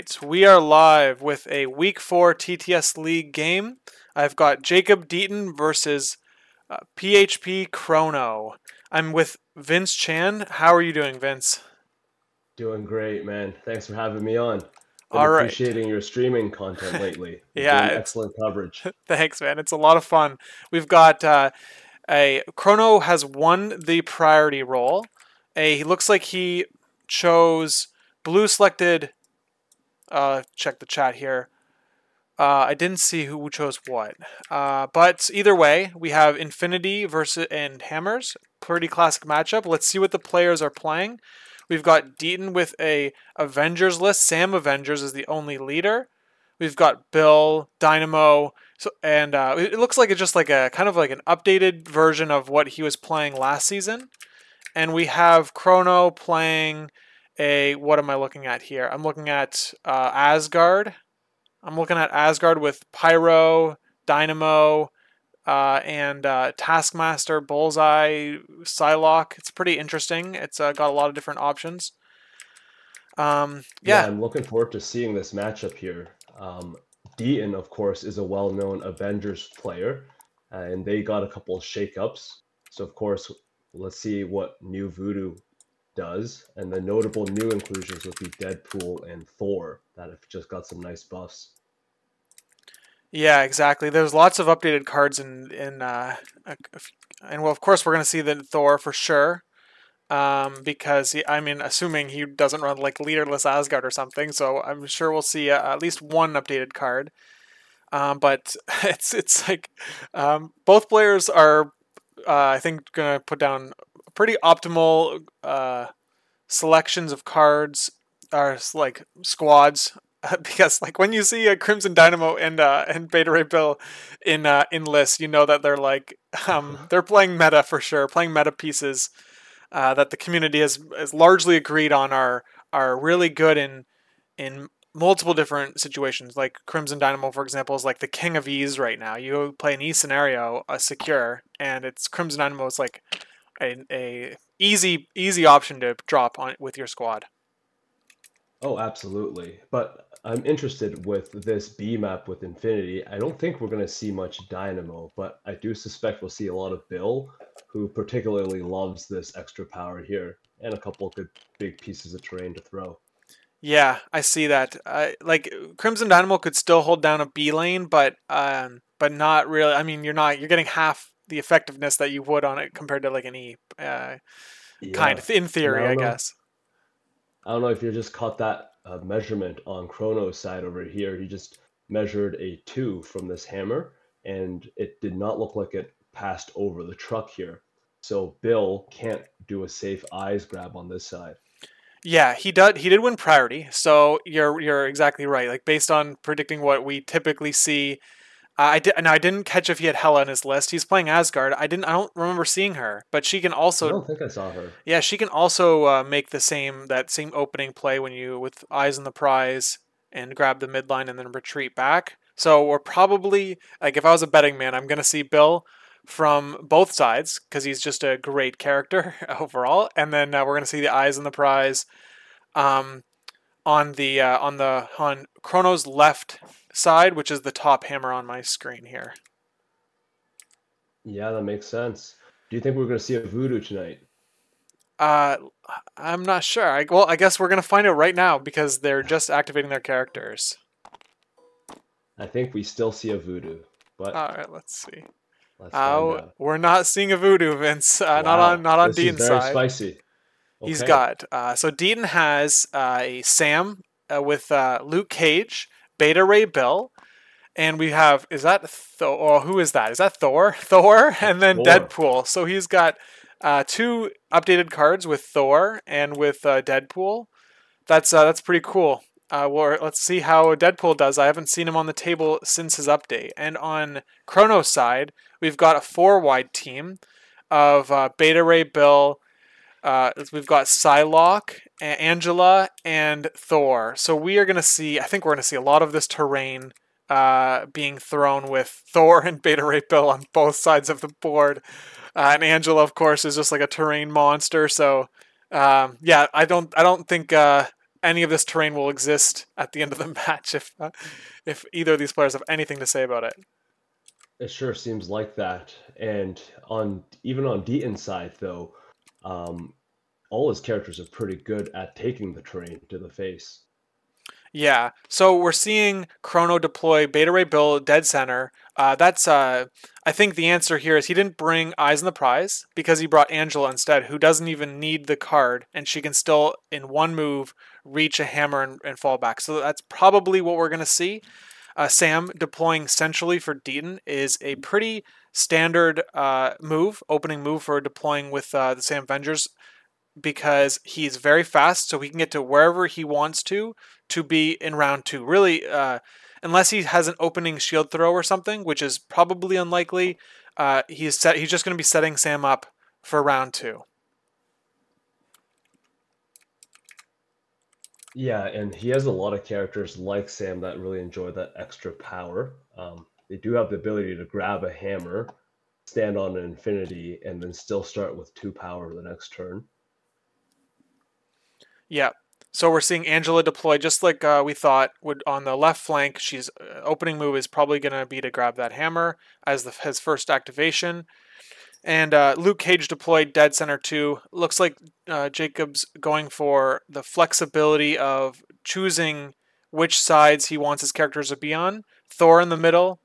right, we are live with a Week 4 TTS League game. I've got Jacob Deaton versus phpcrono. I'm with Vince Chan. How are you doing, Vince? Doing great, man. Thanks for having me on. Been All right. appreciating your streaming content lately. You're Yeah, doing it's excellent coverage. thanks, man. It's a lot of fun. We've got a Chrono has won the priority role. He looks like he chose blue selected. Check the chat here. I didn't see who chose what. But either way, we have Infinity versus and Hammers. Pretty classic matchup. Let's see what the players are playing. We've got Deaton with a Avengers list. Sam Avengers is the only leader. We've got Bill, Dynamo, and it looks like it's just like a kind of like an updated version of what he was playing last season. And we have Chrono playing a, what am I looking at here? I'm looking at Asgard. I'm looking at Asgard with Pyro, Dynamo, and Taskmaster, Bullseye, Psylocke. It's pretty interesting. It's got a lot of different options. Yeah, Yeah, I'm looking forward to seeing this matchup here. Deaton, of course, is a well-known Avengers player, and they got a couple of shakeups. So, of course, let's see what new Voodoo does. And the notable new inclusions would be Deadpool and Thor that have just got some nice buffs. yeah, exactly. There's lots of updated cards and well, of course, we're gonna see the Thor for sure. Because I mean, assuming he doesn't run like leaderless Asgard or something, so I'm sure we'll see at least one updated card. But it's like both players are, I think, gonna put down pretty optimal selections of cards, or like squads. Because like when you see a Crimson Dynamo and Beta Ray Bill in lists, you know that they're like they're playing meta for sure, playing meta pieces that the community has largely agreed on are really good in multiple different situations. Like Crimson Dynamo, for example, is like the king of E's right now. You play an E scenario, a secure, and it's Crimson Dynamo is like a easy option to drop on with your squad. Oh, absolutely. But I'm interested with this B map with Infinity. I don't think we're going to see much Dynamo, but I do suspect we'll see a lot of Bill, who particularly loves this extra power here, and a couple of good big pieces of terrain to throw. Yeah, I see that. Like Crimson Dynamo could still hold down a B lane, but not really. I mean, you're getting half the effectiveness that you would on it compared to like an E, kind Yeah, of in and theory, I guess. I don't know if you just caught that measurement on Chrono's side over here. He just measured a 2 from this hammer, and it did not look like it passed over the truck here. So Bill can't do a safe eyes grab on this side. Yeah, he did win priority, so you're exactly right. Like based on predicting what we typically see, I didn't catch if he had Hela in his list. He's playing Asgard. I don't remember seeing her, but she can I also, don't think I saw her. yeah, she can also make that same opening play when you with eyes on the prize and grab the midline and then retreat back. So we're probably like if I was a betting man, I'm gonna see Bill from both sides because he's just a great character overall, and then we're gonna see the eyes on the prize um, on Chrono's left side, which is the top hammer on my screen here. Yeah, that makes sense. Do you think we're going to see a voodoo tonight? Uh, I'm not sure. Well, I guess we're gonna find out right now because they're just activating their characters. I think we still see a voodoo, but All right, let's see. let's find out. We're not seeing a voodoo, Vince. Wow, Not on this is Dean's very side. spicy. He's Okay. got so Deaton has a Sam with Luke Cage, Beta Ray Bill, and we have is that Thor? Or who is that? Is that Thor? Thor, and It's then Thor. Deadpool. So he's got two updated cards with Thor and with Deadpool. That's pretty cool. Well, let's see how Deadpool does. I haven't seen him on the table since his update. And on Chrono's side, we've got a 4 wide team of Beta Ray Bill. We've got Psylocke, Angela, and Thor. So we are gonna see. I think we're gonna see a lot of this terrain being thrown with Thor and Beta Ray Bill on both sides of the board. And Angela, of course, is just like a terrain monster. So yeah, I don't think any of this terrain will exist at the end of the match if either of these players have anything to say about it. It sure seems like that. And even on Deaton's side, though, um, all his characters are pretty good at taking the terrain to the face. Yeah, so we're seeing Chrono deploy Beta Ray Bill dead center. I think the answer here is he didn't bring Eyes on the Prize because he brought Angela instead, who doesn't even need the card, and she can still, in one move, reach a hammer and fall back. So that's probably what we're going to see. Sam deploying centrally for Deaton is a pretty standard opening move for deploying with the Sam Avengers, because he's very fast, so he can get to wherever he wants to be in round 2. Really, unless he has an opening shield throw or something, which is probably unlikely, he's just going to be setting Sam up for round 2. Yeah, and he has a lot of characters like Sam that really enjoy that extra power. They do have the ability to grab a hammer, stand on an infinity, and then still start with 2 power the next turn. Yeah. So we're seeing Angela deploy just like we thought would on the left flank. She's opening move is probably going to be to grab that hammer as his first activation. And Luke Cage deployed dead center 2. Looks like Jacob's going for the flexibility of choosing which sides he wants his characters to be on. Thor in the middle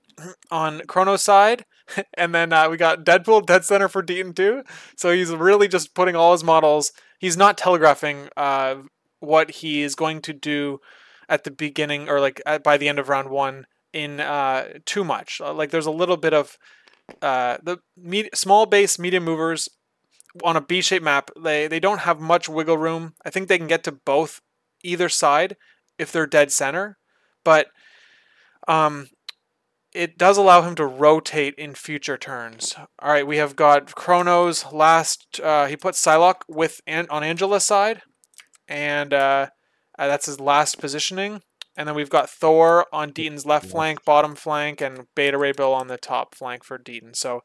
on Chrono's side. And then we got Deadpool dead center for Deaton too. So he's really just putting all his models. He's not telegraphing what he is going to do at the beginning or by the end of round 1 in too much. Like there's a little bit of the small base medium movers on a B-shaped map. They don't have much wiggle room. I think they can get to either side if they're dead center, but it does allow him to rotate in future turns. All right, we have got Chrono's last. He put Psylocke on Angela's side, and that's his last positioning. And then we've got Thor on Deaton's left flank, bottom flank, and Beta Ray Bill on the top flank for Deaton. So,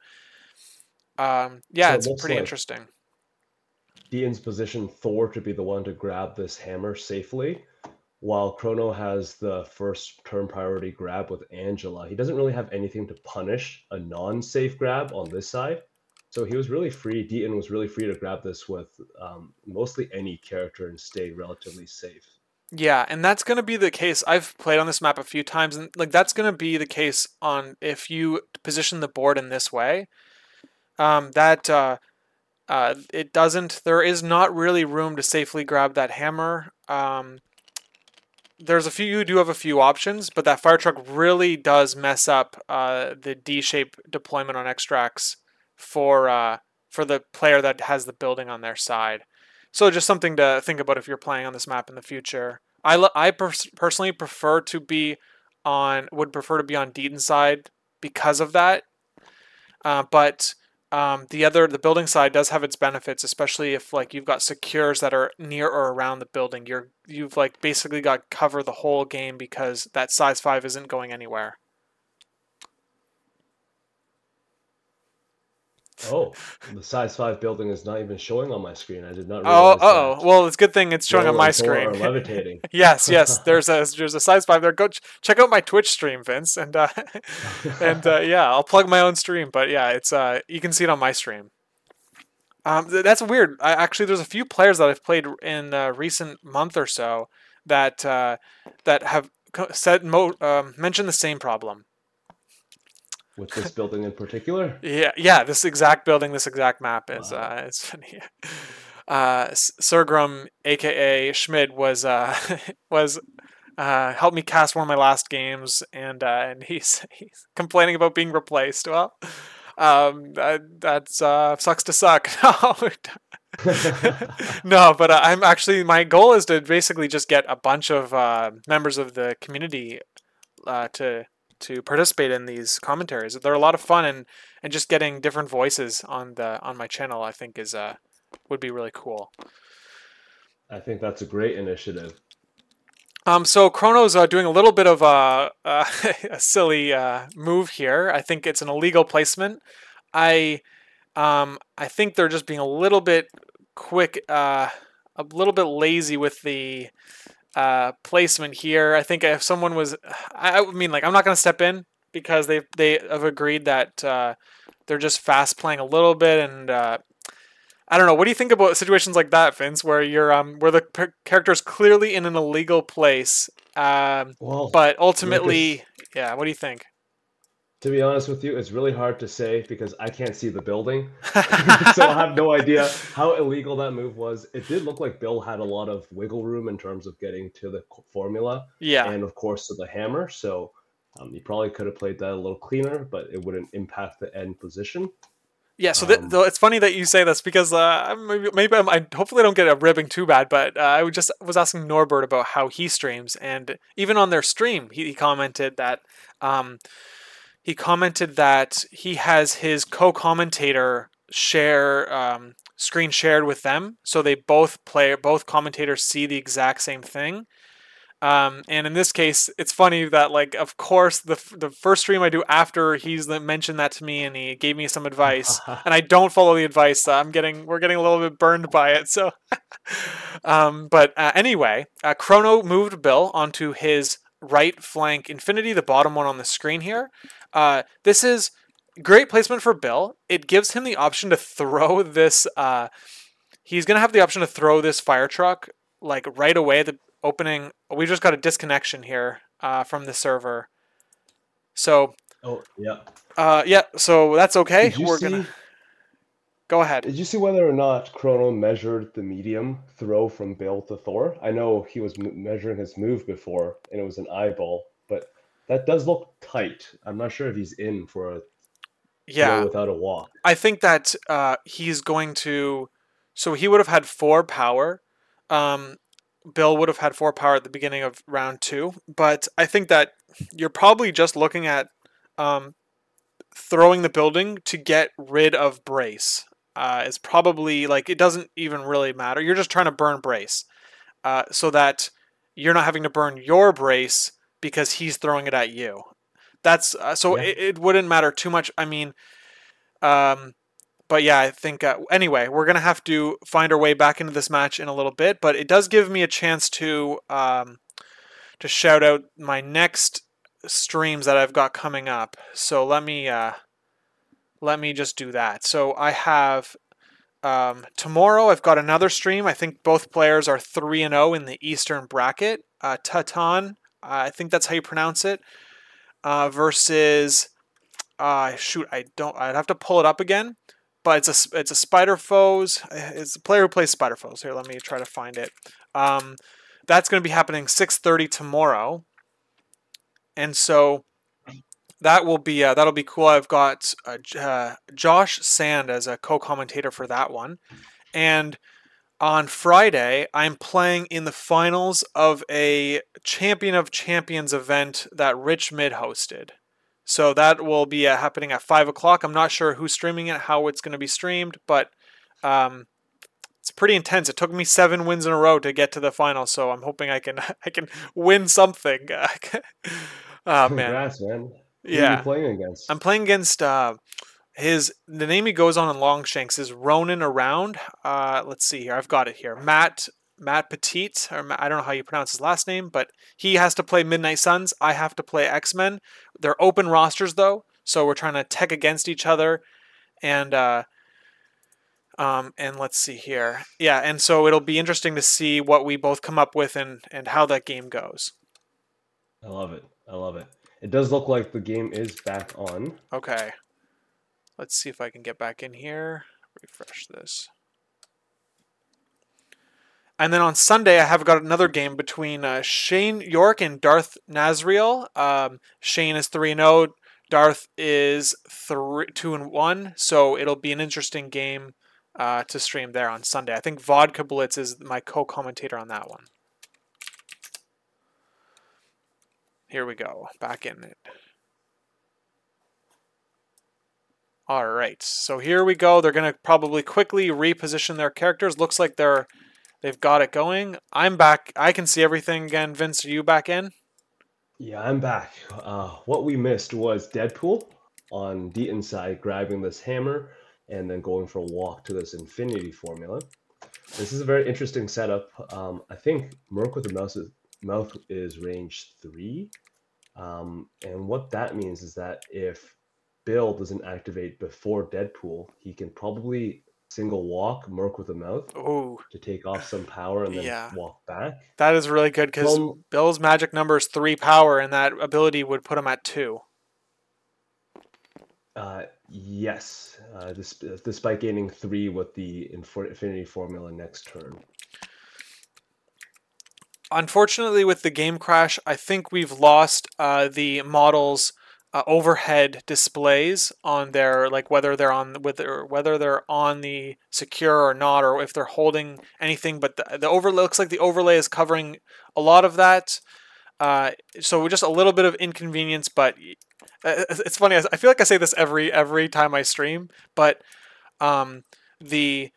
it's pretty interesting. Deaton's positioned Thor to be the one to grab this hammer safely, while Chrono has the first turn priority grab with Angela. He doesn't really have anything to punish a non-safe grab on this side. So he was really free. Deaton was really free to grab this with mostly any character and stay relatively safe. Yeah, and that's going to be the case. I've played on this map a few times, and that's going to be the case on if you position the board in this way. It doesn't. There is not really room to safely grab that hammer. You do have a few options, but that fire truck really does mess up the D-shape deployment on extracts for the player that has the building on their side. So just something to think about if you're playing on this map in the future. I personally would prefer to be on Deaton's side because of that. But the building side does have its benefits, especially if you've got secures that are near or around the building. You've basically got cover the whole game because that size 5 isn't going anywhere. Oh, the size 5 building is not even showing on my screen. I did not realize that. Well, it's a good thing it's showing on my screen. Are levitating. yes. There's a size 5 there. Go check out my Twitch stream, Vince, and I'll plug my own stream. But yeah, it's you can see it on my stream. That's weird. There's a few players that I've played in the recent month or so that have mentioned the same problem. With this building in particular? Yeah. This exact building, this exact map is it's funny. Sergrum, aka Schmid, was helped me cast one of my last games, and he's complaining about being replaced. Well, that's sucks to suck. No, but my goal is to basically just get a bunch of members of the community to participate in these commentaries. They're a lot of fun, and just getting different voices on my channel, I think would be really cool. I think that's a great initiative. So Chrono's doing a little bit of a silly move here. I think it's an illegal placement. I think they're just being a little bit quick, a little bit lazy with the placement here. I think if someone was, I mean, like I'm not going to step in because they have agreed that they're just fast playing a little bit, and I don't know. What do you think about situations like that, Vince, where you're where the character is clearly in an illegal place, Well, but Lucas, ultimately, yeah. What do you think? to be honest with you, it's really hard to say because I can't see the building. So I have no idea how illegal that move was. It did look like Bill had a lot of wiggle room in terms of getting to the formula Yeah. and, of course, to the hammer. So he probably could have played that a little cleaner, but it wouldn't impact the end position. Yeah, so Um, it's funny that you say this because maybe I hopefully I don't get a ribbing too bad, but I was asking Norbert about how he streams, and even on their stream, he commented that um, he has his co-commentator share screen shared with them, so they both commentators see the exact same thing. And in this case, it's funny that, like, of course, the first stream I do after he's mentioned that to me and he gave me some advice, and I don't follow the advice. We're getting a little bit burned by it. So, but anyway, Chrono moved Bill onto his right flank Infinity, the bottom one on the screen here. This is great placement for Bill. It gives him the option to throw this. He's gonna have the option to throw this fire truck like right away. The opening. We just got a disconnection here from the server. So oh, yeah. yeah. So that's okay. Did you We're gonna see? go ahead. Did you see whether or not Chrono measured the medium throw from Bill to Thor? I know he was measuring his move before, and it was an eyeball, but that does look tight. I'm not sure if he's in for a throw Yeah, without a walk. I think that he's going to. So he would have had 4 power. Um, Bill would have had 4 power at the beginning of round 2, but I think that you're probably just looking at um, throwing the building to get rid of Brace. Is probably like it doesn't even really matter. You're just trying to burn Brace, so that you're not having to burn your Brace because he's throwing it at you. That's so Yeah. it wouldn't matter too much. I mean, um, but yeah, I think anyway, we're gonna have to find our way back into this match in a little bit. But it does give me a chance to shout out my next streams that I've got coming up. So let me just do that. So I have tomorrow. I've got another stream. I think both players are 3-0 in the Eastern bracket. Deaton, I think that's how you pronounce it. Versus shoot, I don't. I'd have to pull it up again. But it's a Spider Foes. It's a player who plays Spider Foes. Here, let me try to find it. That's going to be happening 6:30 tomorrow, and so that'll be cool. I've got Josh Sand as a co-commentator for that one, and on Friday I'm playing in the finals of a Champion of Champions event that Rich Mid hosted. So that will be happening at 5 o'clock. I'm not sure who's streaming it, how it's going to be streamed, but um, it's pretty intense. It took me 7 wins in a row to get to the final, so I'm hoping I can I can win something. Oh man, Congrats, man. Who are you yeah. playing against? I'm playing against the name he goes on in Longshanks is Ronan Around. Let's see here. I've got it here. Matt Petit, or I don't know how you pronounce his last name, but he has to play Midnight Suns. I have to play X-Men. They're open rosters though, so we're trying to tech against each other, and and let's see here. Yeah, and so it'll be interesting to see what we both come up with and how that game goes. I love it. I love it. It does look like the game is back on. Okay. Let's see if I can get back in here. Refresh this. And then on Sunday, I have got another game between Shane York and Darth Nazriel. Shane is 3-0. Darth is 2-1. So it'll be an interesting game to stream there on Sunday. I think Vodka Blitz is my co-commentator on that one. Here we go. Back in it. All right. So here we go. They're going to probably quickly reposition their characters. Looks like they've got it going. I'm back. I can see everything again. Vince, are you back in? Yeah, I'm back. What we missed was Deadpool on Deaton's side grabbing this hammer and then going for a walk to this infinity formula. This is a very interesting setup. I think Merc with the Mouse is mouth is range 3. And what that means is that if Bill doesn't activate before Deadpool, he can probably single walk Merc with a mouth Ooh, to take off some power and then yeah. walk back. That is really good because Problem, Bill's magic number is 3 power, and that ability would put him at 2. yes, despite gaining 3 with the Infinity Formula next turn. Unfortunately, with the game crash, I think we've lost the models' overhead displays on their, like, whether they're on the secure or not, or if they're holding anything. But the overlay looks like the overlay is covering a lot of that. So just a little bit of inconvenience, but it's funny. I feel like I say this every time I stream, but the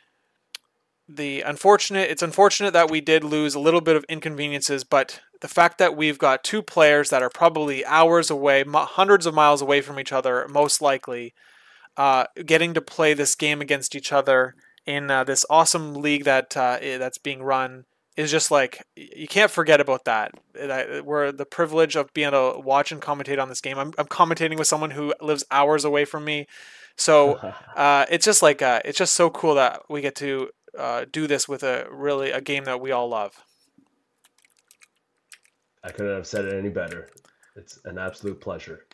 it's unfortunate that we did lose a little bit of inconveniences, but the fact that we've got two players that are probably hours away, hundreds of miles away from each other, most likely, getting to play this game against each other in this awesome league that's being run is just like, you can't forget about that. We're the privilege of being able to watch and commentate on this game. I'm commentating with someone who lives hours away from me, so it's just like it's just so cool that we get to do this with a game that we all love. I couldn't have said it any better. It's an absolute pleasure.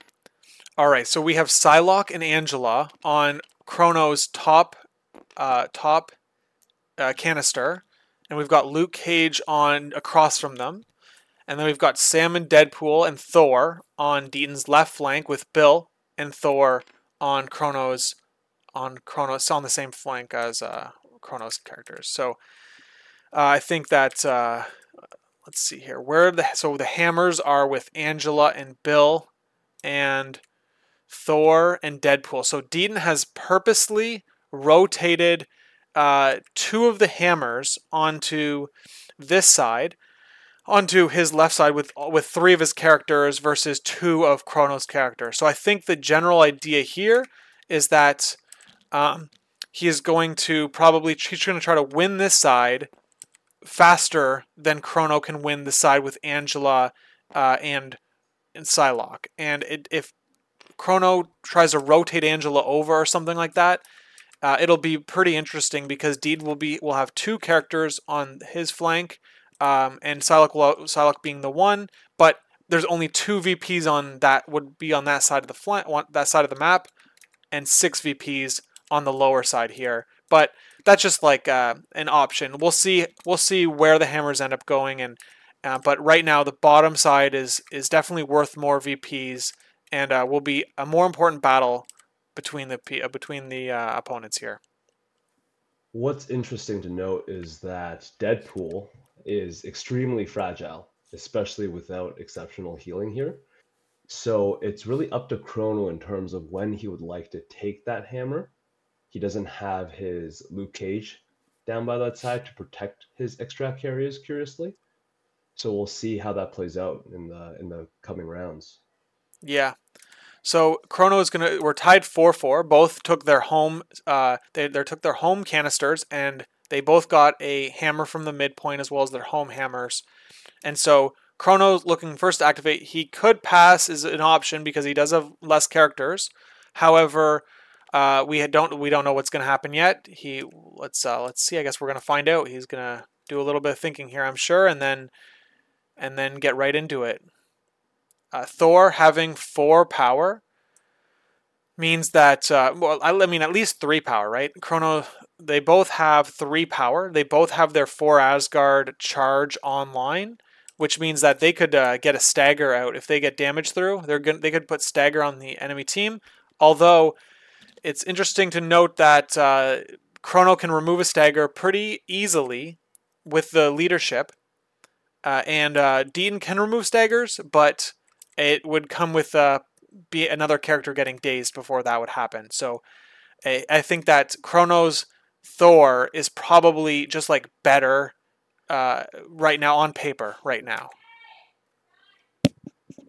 All right, so we have Psylocke and Angela on Chrono's top canister, and we've got Luke Cage on across from them, and then we've got Sam and Deadpool and Thor on Deaton's left flank with Bill and Thor on Chrono's on the same flank as Chrono's characters. So I think that let's see here, so the hammers are with Angela and Bill and Thor and Deadpool. So Deaton has purposely rotated two of the hammers onto this side, onto his left side with three of his characters versus two of Chrono's characters. So I think the general idea here is that he is going to he's going to try to win this side faster than Chrono can win the side with Angela and Psylocke. And if Chrono tries to rotate Angela over or something like that, it'll be pretty interesting because Deed will have two characters on his flank, and Psylocke being the one, but there's only two VPs on that would be on that side of the that side of the map, and 6 VPs on the lower side here. But that's just like an option. We'll see where the hammers end up going, and but right now the bottom side is definitely worth more VPs, and will be a more important battle between the opponents here. What's interesting to note is that Deadpool is extremely fragile, especially without exceptional healing here. So it's really up to Chrono in terms of when he would like to take that hammer. He doesn't have his Luke Cage down by that side to protect his extra carriers, curiously. So we'll see how that plays out in the coming rounds. Yeah. So we're tied 4-4. Both took their home they took their home canisters, and they both got a hammer from the midpoint as well as their home hammers. And so Chrono's looking first to activate. He could pass is an option because he does have less characters. However, we don't know what's going to happen yet. Let's see. I guess we're going to find out. He's going to do a little bit of thinking here, I'm sure, and then get right into it. Thor having 4 power means that I mean at least 3 power, right? Chrono, they both have 3 power. They both have their 4 Asgard charge online, which means that they could get a stagger out if they get damage through. They could put stagger on the enemy team. Although it's interesting to note that Chrono can remove a stagger pretty easily with the leadership, and Deaton can remove staggers, but it would come with be another character getting dazed before that would happen. So I think that Chrono's Thor is probably just like better right now on paper right now.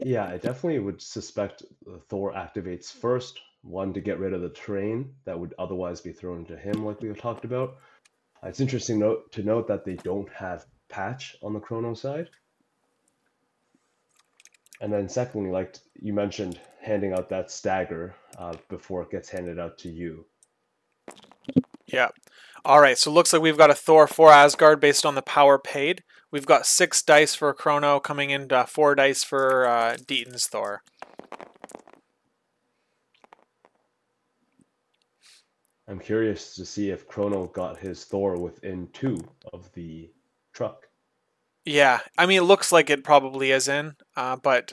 Yeah, I definitely would suspect Thor activates first, one to get rid of the train that would otherwise be thrown to him, like we have talked about. It's interesting to note that they don't have patch on the Chrono side. And then secondly, like you mentioned, handing out that stagger before it gets handed out to you. Yeah. All right, so it looks like we've got a Thor for Asgard based on the power paid. We've got 6 dice for Chrono coming in, 4 dice for Deaton's Thor. I'm curious to see if Chrono got his Thor within 2 of the truck. Yeah, I mean, it looks like it probably is in, but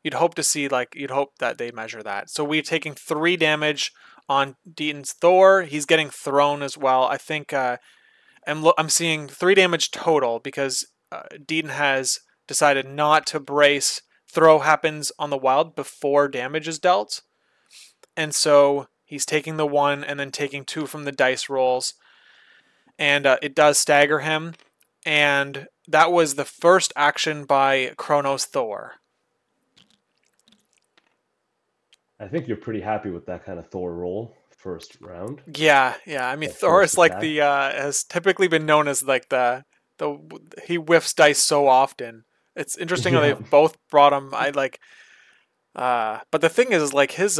you'd hope to see, like, you'd hope that they measure that. So we're taking 3 damage on Deaton's Thor. He's getting thrown as well. I think I'm seeing 3 damage total because Deaton has decided not to brace. Throw happens on the wild before damage is dealt. And so he's taking the 1 and then taking 2 from the dice rolls. And it does stagger him. And that was the first action by Chronos Thor. I think you're pretty happy with that kind of Thor roll first round. Yeah. I mean, Thor is like the has typically been known as like the he whiffs dice so often. It's interesting how they've both brought him. But the thing is like his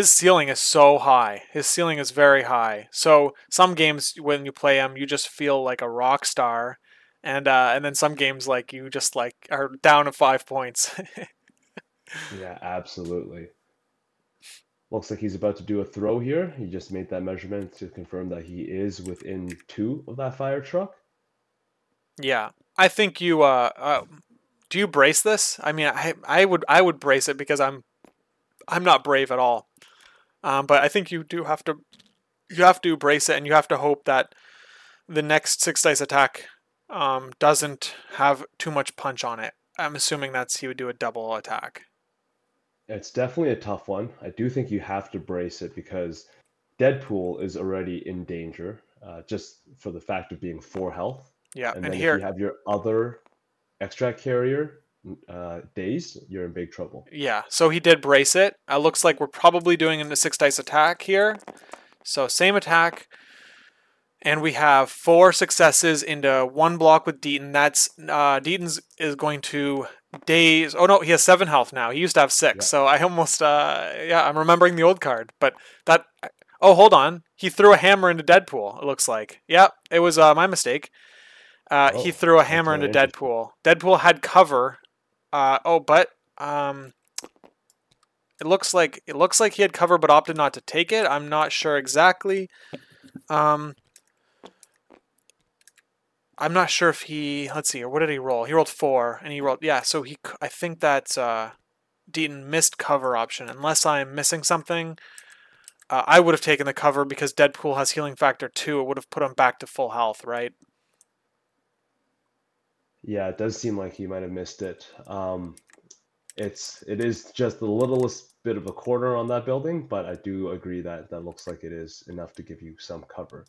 ceiling is so high. His ceiling is very high. So some games when you play him, you just feel like a rock star, and then some games like you just like are down to 5 points. Yeah, absolutely. Looks like he's about to do a throw here. He just made that measurement to confirm that he is within 2 of that fire truck. Yeah, I think you do you brace this? I mean, I would brace it because I'm not brave at all. But I think you have to brace it, and you have to hope that the next 6 dice attack doesn't have too much punch on it. I'm assuming he would do a double attack. It's definitely a tough one. I do think you have to brace it because Deadpool is already in danger, just for the fact of being 4 health. Yeah, And and then here, if you have your other extract carrier dazed, you're in big trouble. yeah, so he did brace it. Looks like we're probably doing a 6 dice attack here. So same attack. And we have 4 successes into 1 block with Deaton. That's Deaton's is going to daze. Oh no, he has 7 health now. He used to have 6. Yeah. So I almost I'm remembering the old card. But that oh, hold on. He threw a hammer into Deadpool, it looks like. Yeah, it was my mistake. He threw a hammer into Deadpool. Deadpool had cover. But it looks like he had cover but opted not to take it. I'm not sure exactly. I'm not sure if he, let's see here, what did he roll? He rolled 4, and he rolled, yeah, so I think that Deaton missed cover option. Unless I'm missing something, I would have taken the cover because Deadpool has healing factor 2. It would have put him back to full health, right? Yeah, it does seem like he might have missed it. It is just the littlest bit of a corner on that building, but I do agree that that looks like it is enough to give you some cover.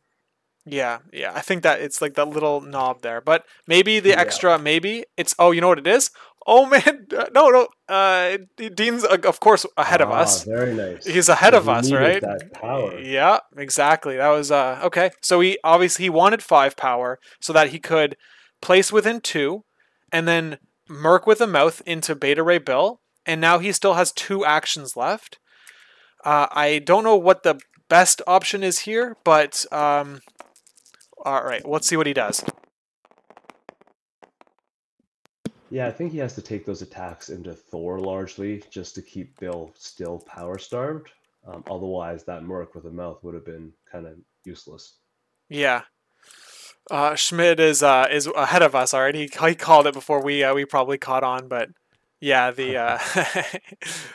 Yeah, I think that it's like that little knob there, but maybe the extra, maybe it's, oh, you know what it is? Oh man, no, Dean's of course ahead of us. Very nice. He's ahead of us, right? That power. Yeah, exactly. That was okay. So he wanted 5 power so that he could place within 2, and then Merc with a mouth into Beta Ray Bill, and now he still has 2 actions left. I don't know what the best option is here, but all right, let's see what he does. Yeah, I think he has to take those attacks into Thor largely just to keep Bill still power starved. Otherwise, that Merc with a mouth would have been kind of useless. Yeah. Schmidt is ahead of us already. He called it before we probably caught on, but yeah, the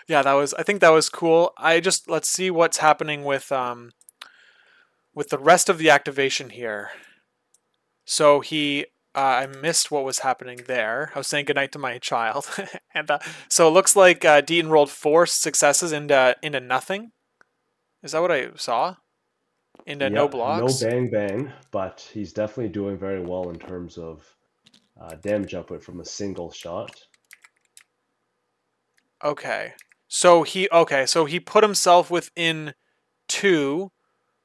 yeah, I think that was cool. Let's see what's happening with the rest of the activation here. So I missed what was happening there. I was saying goodnight to my child. And so it looks like Deaton rolled 4 successes into nothing. Is that what I saw? Into no blocks? No bang bang, but he's definitely doing very well in terms of damage output from a single shot. Okay. So he put himself within 2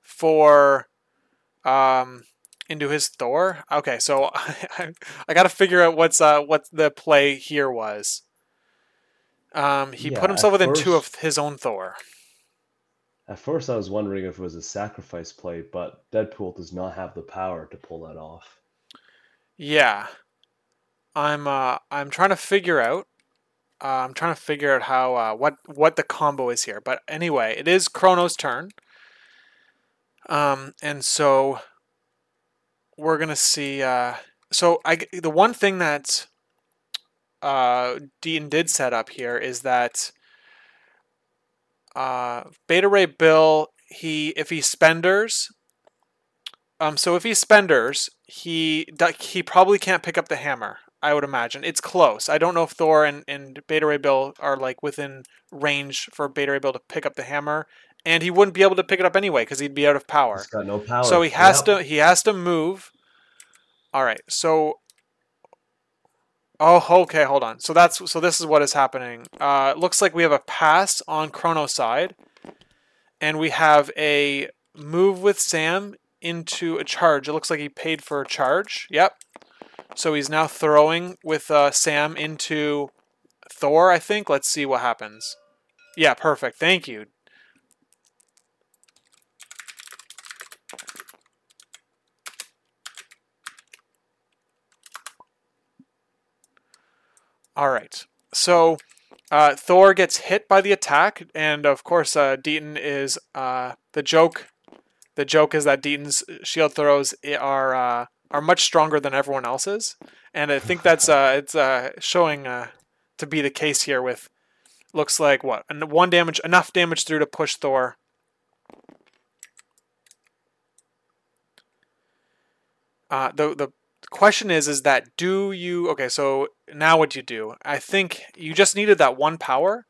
for into his Thor. Okay, so I got to figure out what the play here was. He Yeah, put himself within 2 of his own Thor. at first I was wondering if it was a sacrifice play, but Deadpool does not have the power to pull that off. Yeah, I'm trying to figure out. I'm trying to figure out how what the combo is here. But anyway, it is Chrono's turn. And so we're gonna see. The one thing that Deaton did set up here is that Beta Ray Bill, if he spenders, so if he spenders, he probably can't pick up the hammer. I would imagine it's close. I don't know if Thor and Beta Ray Bill are like within range for Beta Ray Bill to pick up the hammer, and he wouldn't be able to pick it up anyway because he'd be out of power. He's got no So power. he has to move. All right, so oh, okay, hold on. So this is what is happening. It looks like we have a pass on Chrono's side, and we have a move with Sam into a charge. It looks like he paid for a charge. Yep. So he's now throwing with Sam into Thor, I think. Let's see what happens. Yeah, perfect. Thank you. All right. So Thor gets hit by the attack, and of course, Deaton is the joke. The joke is that Deaton's shield throws are much stronger than everyone else's, and I think that's it's showing to be the case here. With looks like what enough damage through to push Thor. The question is that do you okay? So now what do you do? I think you just needed that one power,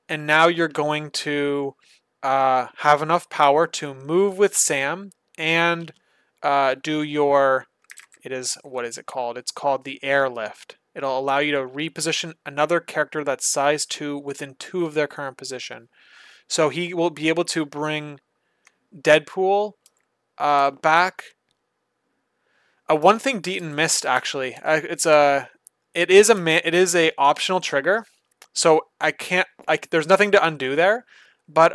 and now you're going to have enough power to move with Sam and do your. What is it called? It's called the airlift. It'll allow you to reposition another character that's size 2 within 2 of their current position. So he will be able to bring Deadpool back. One thing Deaton missed actually. It is a optional trigger, so I can't there's nothing to undo there. But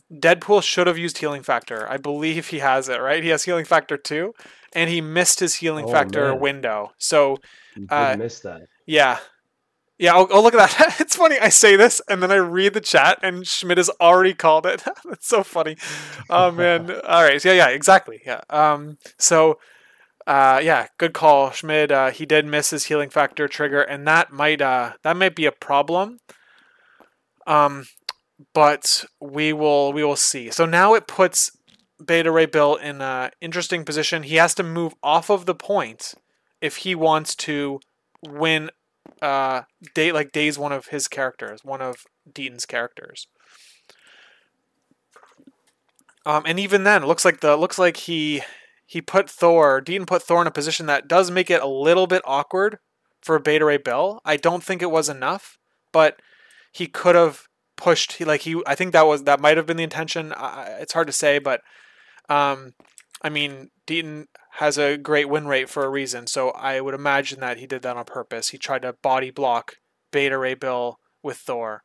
Deadpool should have used healing factor. I believe he has it, right? He has healing factor 2, and he missed his healing factor window. So you did miss that. Yeah. Yeah, oh look at that. It's funny. I say this, and then I read the chat, and Schmidt has already called it. That's so funny. Oh, man. All right. Yeah, exactly. Yeah. Yeah, good call, Schmidt. He did miss his healing factor trigger, and that might be a problem. But we will see. So now it puts Beta Ray Bill in an interesting position. He has to move off of the point if he wants to win days one of his characters, one of Deaton's characters. And even then, it looks like Deaton put Thor in a position that does make it a little bit awkward for Beta Ray Bill. I don't think it was enough, but he could have pushed. I think that might have been the intention. It's hard to say, but I mean, Deaton has a great win rate for a reason, so I would imagine that he did that on purpose. He tried to body block Beta Ray Bill with Thor.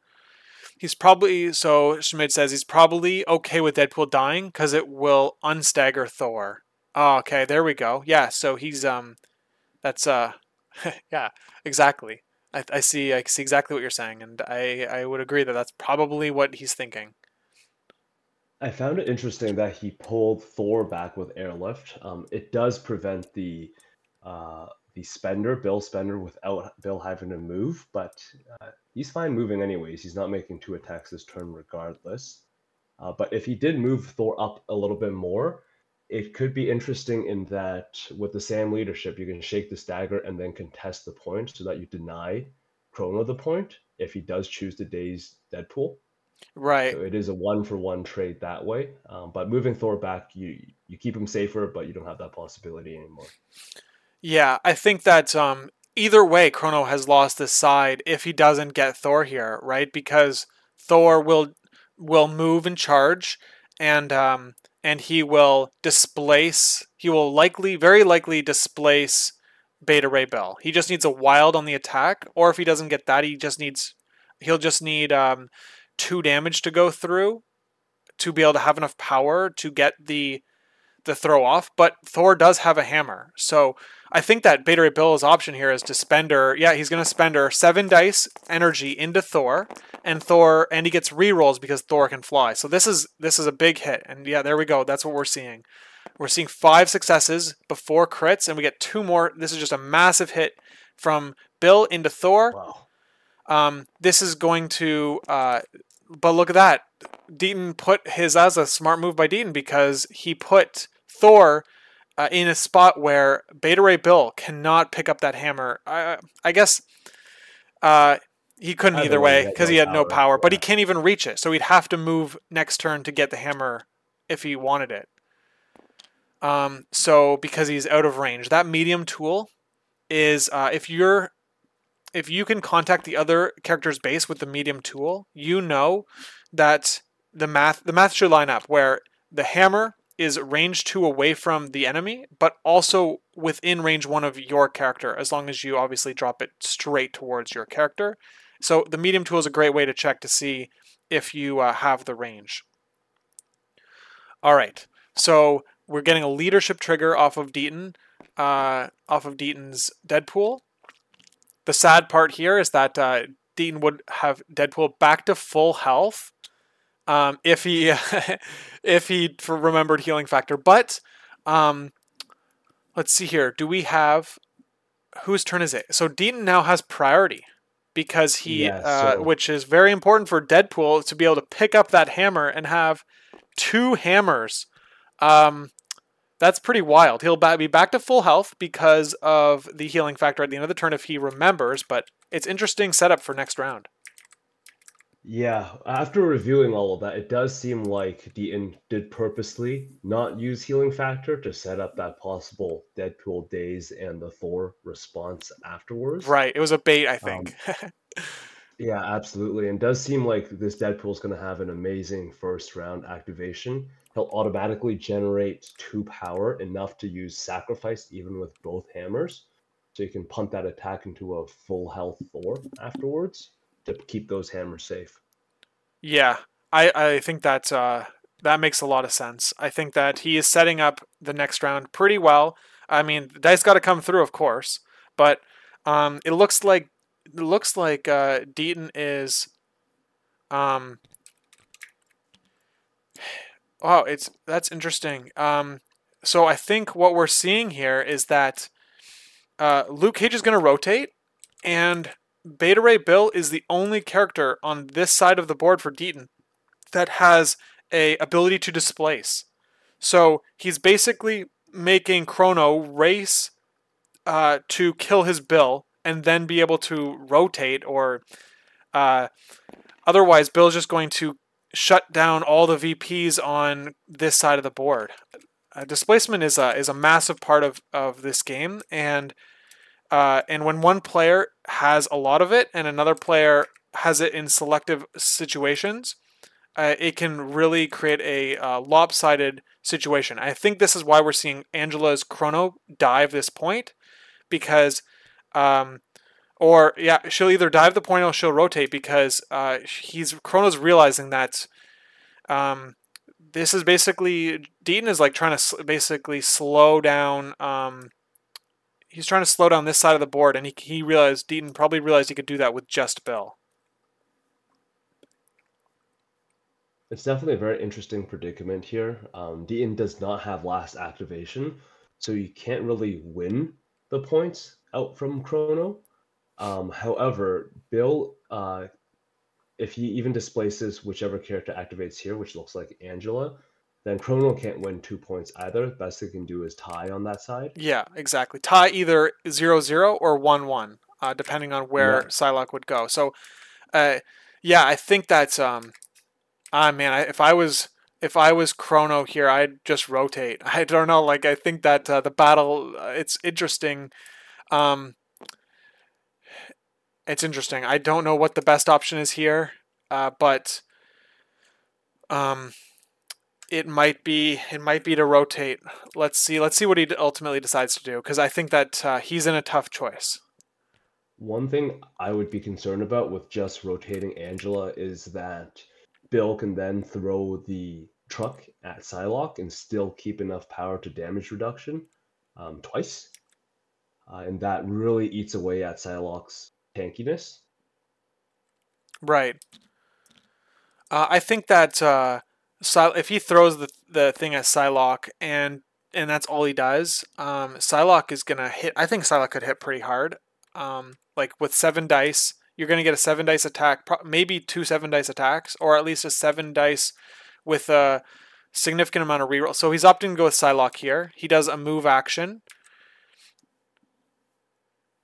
So Schmidt says he's probably okay with Deadpool dying because it will unstagger Thor. Oh, okay, there we go. Yeah, so he's that's yeah, exactly. I see exactly what you're saying, and I would agree that that's probably what he's thinking. I found it interesting that he pulled Thor back with airlift. It does prevent the Bill Spender, without Bill having to move, but he's fine moving anyways. He's not making 2 attacks this turn regardless. But if he did move Thor up a little bit more, it could be interesting in that with the Sam leadership, you can shake the stagger and then contest the point so that you deny Chrono the point if he does choose to daze Deadpool. Right. So it is a 1-for-1 trade that way. But moving Thor back, you keep him safer, but you don't have that possibility anymore. Yeah, I think that either way, Chrono has lost this side if he doesn't get Thor here, right? Because Thor will move and charge, and he will displace. He will very likely displace Beta Ray Bill. He just needs a wild on the attack, or if he doesn't get that, he just needs He'll just need 2 damage to go through to be able to have enough power to get the throw off. But Thor does have a hammer, so I think that Beta Ray Bill's option here is to spend her. Yeah, he's going to spend her 7 dice energy into Thor, and he gets rerolls because Thor can fly. So this is a big hit, and yeah, there we go. That's what we're seeing. We're seeing 5 successes before crits, and we get 2 more. This is just a massive hit from Bill into Thor. Wow. This is going to, but look at that. Deaton put his as a smart move by Deaton because he put Thor in a spot where Beta Ray Bill cannot pick up that hammer. I guess he couldn't either way because he had no power, but he can't even reach it. So he'd have to move next turn to get the hammer if he wanted it. So because he's out of range, that medium tool is if you can contact the other character's base with the medium tool, you know that the math should line up where the hammer is range 2 away from the enemy, but also within range 1 of your character, as long as you obviously drop it straight towards your character. So the medium tool is a great way to check to see if you have the range. All right, so we're getting a leadership trigger off of Deaton, off of Deaton's Deadpool. The sad part here is that Deaton would have Deadpool back to full health if he if he remembered healing factor. But let's see here. Do we have whose turn is it? So Deaton now has priority because he, which is very important for Deadpool to be able to pick up that hammer and have 2 hammers. That's pretty wild. He'll be back to full health because of the healing factor at the end of the turn if he remembers, but it's interesting setup for next round. Yeah, after reviewing all of that, it does seem like Deaton did purposely not use healing factor to set up that possible Deadpool daze and the Thor response afterwards. Right, it was a bait, I think. Yeah, absolutely. And it does seem like this Deadpool is going to have an amazing first round activation. He'll automatically generate 2 power, enough to use sacrifice even with both hammers. So you can punt that attack into a full health Thor afterwards to keep those hammers safe. Yeah, I think that makes a lot of sense. I think that he is setting up the next round pretty well. I mean, the dice got to come through, of course, but it looks like Deaton is wow, that's interesting. So I think what we're seeing here is that Luke Cage is going to rotate, and Beta Ray Bill is the only character on this side of the board for Deaton that has a ability to displace. So he's basically making Chrono race to kill his Bill and then be able to rotate, or otherwise Bill's just going to shut down all the VPs on this side of the board. Displacement is a massive part of this game, and when one player has a lot of it and another player has it in selective situations, it can really create a lopsided situation. I think this is why we're seeing Angela's Chrono dive this point, because she'll either dive the point or she'll rotate, because Chrono's realizing that this is basically, Deaton is like trying to basically slow down. He's trying to slow down this side of the board, and Deaton probably realized he could do that with just Bill. It's definitely a very interesting predicament here. Deaton does not have last activation, so you can't really win the points out from Chrono. However, Bill, if he even displaces whichever character activates here, which looks like Angela, then Chrono can't win 2 points either. Best he can do is tie on that side. Yeah, exactly. Tie either 0-0 or 1-1, depending on where Psylocke would go. So, yeah, I think that's man, if I was Chrono here, I'd just rotate. I don't know. Like, I think that the battle, it's interesting. It's interesting. I don't know what the best option is here, but it might be to rotate. Let's see what he ultimately decides to do, because I think that he's in a tough choice. One thing I would be concerned about with just rotating Angela is that Bill can then throw the truck at Psylocke and still keep enough power to damage reduction twice. And that really eats away at Psylocke's tankiness. Right. I think that if he throws the thing at Psylocke and that's all he does, Psylocke is gonna hit. I think Psylocke could hit pretty hard. Like with 7 dice, you're gonna get a 7 dice attack, maybe 2 7 dice attacks, or at least a 7 dice with a significant amount of reroll. So he's opting to go with Psylocke here. He does a move action,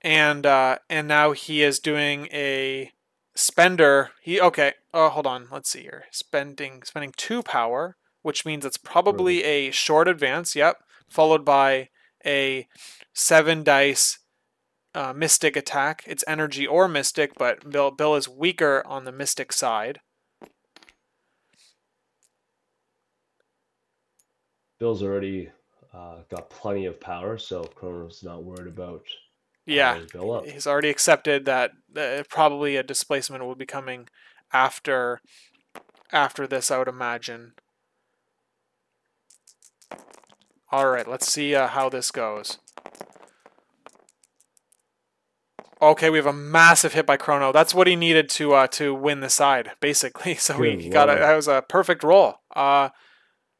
and now he is doing a spender. Hold on. Let's see here. Spending 2 power, which means it's probably a short advance. Yep, followed by a 7 dice mystic attack. It's energy or mystic, but Bill is weaker on the mystic side. Bill's already got plenty of power, so Chrono's not worried about Bill up. He's already accepted that probably a displacement will be coming after this, I would imagine. All right, let's see how this goes. Okay, we have a massive hit by Chrono. That's what he needed to win the side, basically. So he got that was a perfect roll. That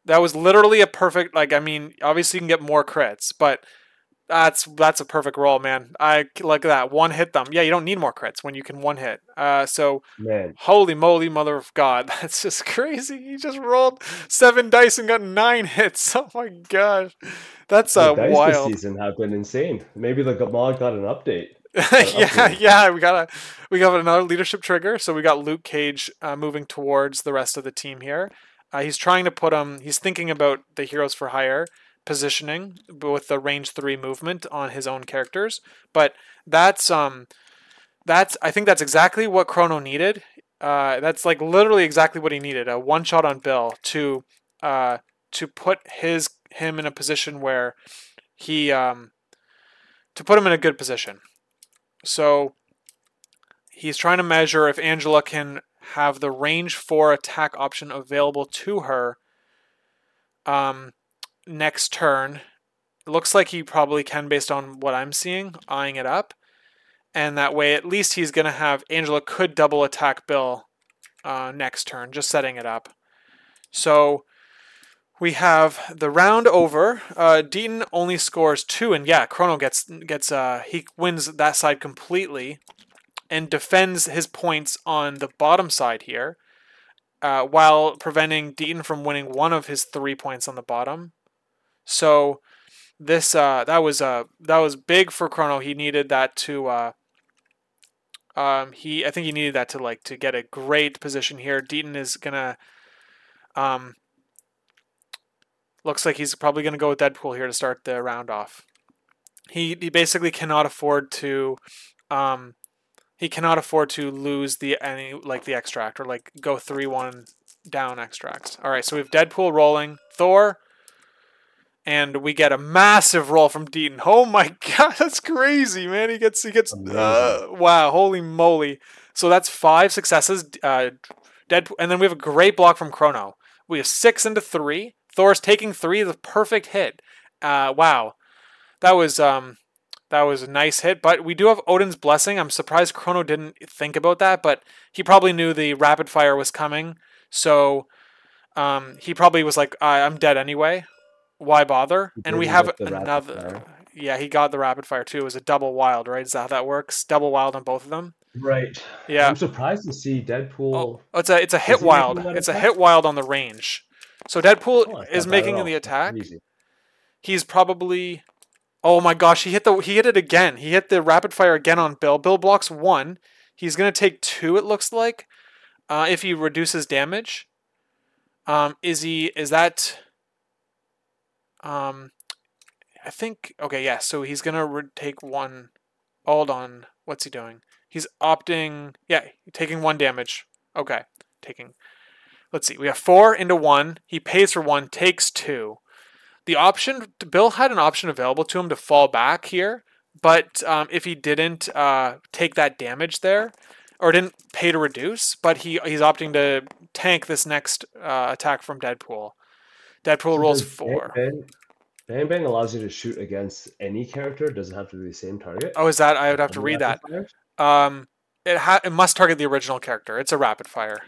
was literally a perfect. Like, I mean, obviously you can get more crits, but that's a perfect roll, man. I like that. One hit them. Yeah, you don't need more crits when you can one hit. So man, holy moly, mother of God, that's just crazy. He just rolled 7 dice and got 9 hits. Oh my gosh, that's the dice wild. this season have been insane. Maybe the mod got an update. Yeah, we got another leadership trigger. So we got Luke Cage moving towards the rest of the team here. He's trying to put him. He's thinking about the Heroes for Hire positioning with the range 3 movement on his own characters, but I think that's exactly what Chrono needed. That's like literally exactly what he needed. A one shot on Bill to put him in a position where he to put him in a good position. So he's trying to measure if Angela can have the range 4 attack option available to her next turn. It looks like he probably can based on what I'm seeing, eyeing it up. And that way, at least he's going to have... Angela could double attack Bill next turn, just setting it up. So we have the round over. Deaton only scores 2, and yeah, Chrono gets he wins that side completely and defends his points on the bottom side here, while preventing Deaton from winning one of his 3 points on the bottom. So this that was big for Chrono. He needed that to I think he needed that to get a great position here. Deaton is gonna looks like he's probably gonna go with Deadpool here to start the round off. He basically cannot afford to lose the extract or like go 3-1 down extracts. All right, so we have Deadpool rolling, Thor, and we get a massive roll from Deaton. Oh my god, that's crazy, man. He gets wow, holy moly. So that's 5 successes. Deadpool, and then we have a great block from Chrono. We have 6 into 3. Thor's taking 3, the perfect hit. Wow. That was a nice hit, but we do have Odin's Blessing. I'm surprised Chrono didn't think about that, but he probably knew the rapid fire was coming. So he probably was like, I'm dead anyway. Why bother? And we have another. Yeah, he got the rapid fire too. It was a double wild, right? Is that how that works? Double wild on both of them? Right. Yeah. I'm surprised to see Deadpool. Oh, it's a hit wild. It's a hit wild on the range. So Deadpool is making the attack. He's probably... Oh my gosh, he hit it again. He hit the rapid fire again on Bill. Bill blocks 1. He's going to take 2, it looks like, if he reduces damage. Is that... I think... Okay, yeah, so he's going to take 1. Hold on. What's he doing? He's opting... Yeah, taking 1 damage. Okay, taking... Let's see. We have 4 into 1. He pays for 1, takes 2. The option... Bill had an option available to him to fall back here, but if he didn't take that damage there, or didn't pay to reduce, but he's opting to tank this next attack from Deadpool. Deadpool So rolls does Bang 4. Bang Bang Bang allows you to shoot against any character? It doesn't have to be the same target? Oh, is that? I would Like have to any read rapid that. fires? It must target the original character. It's a rapid fire.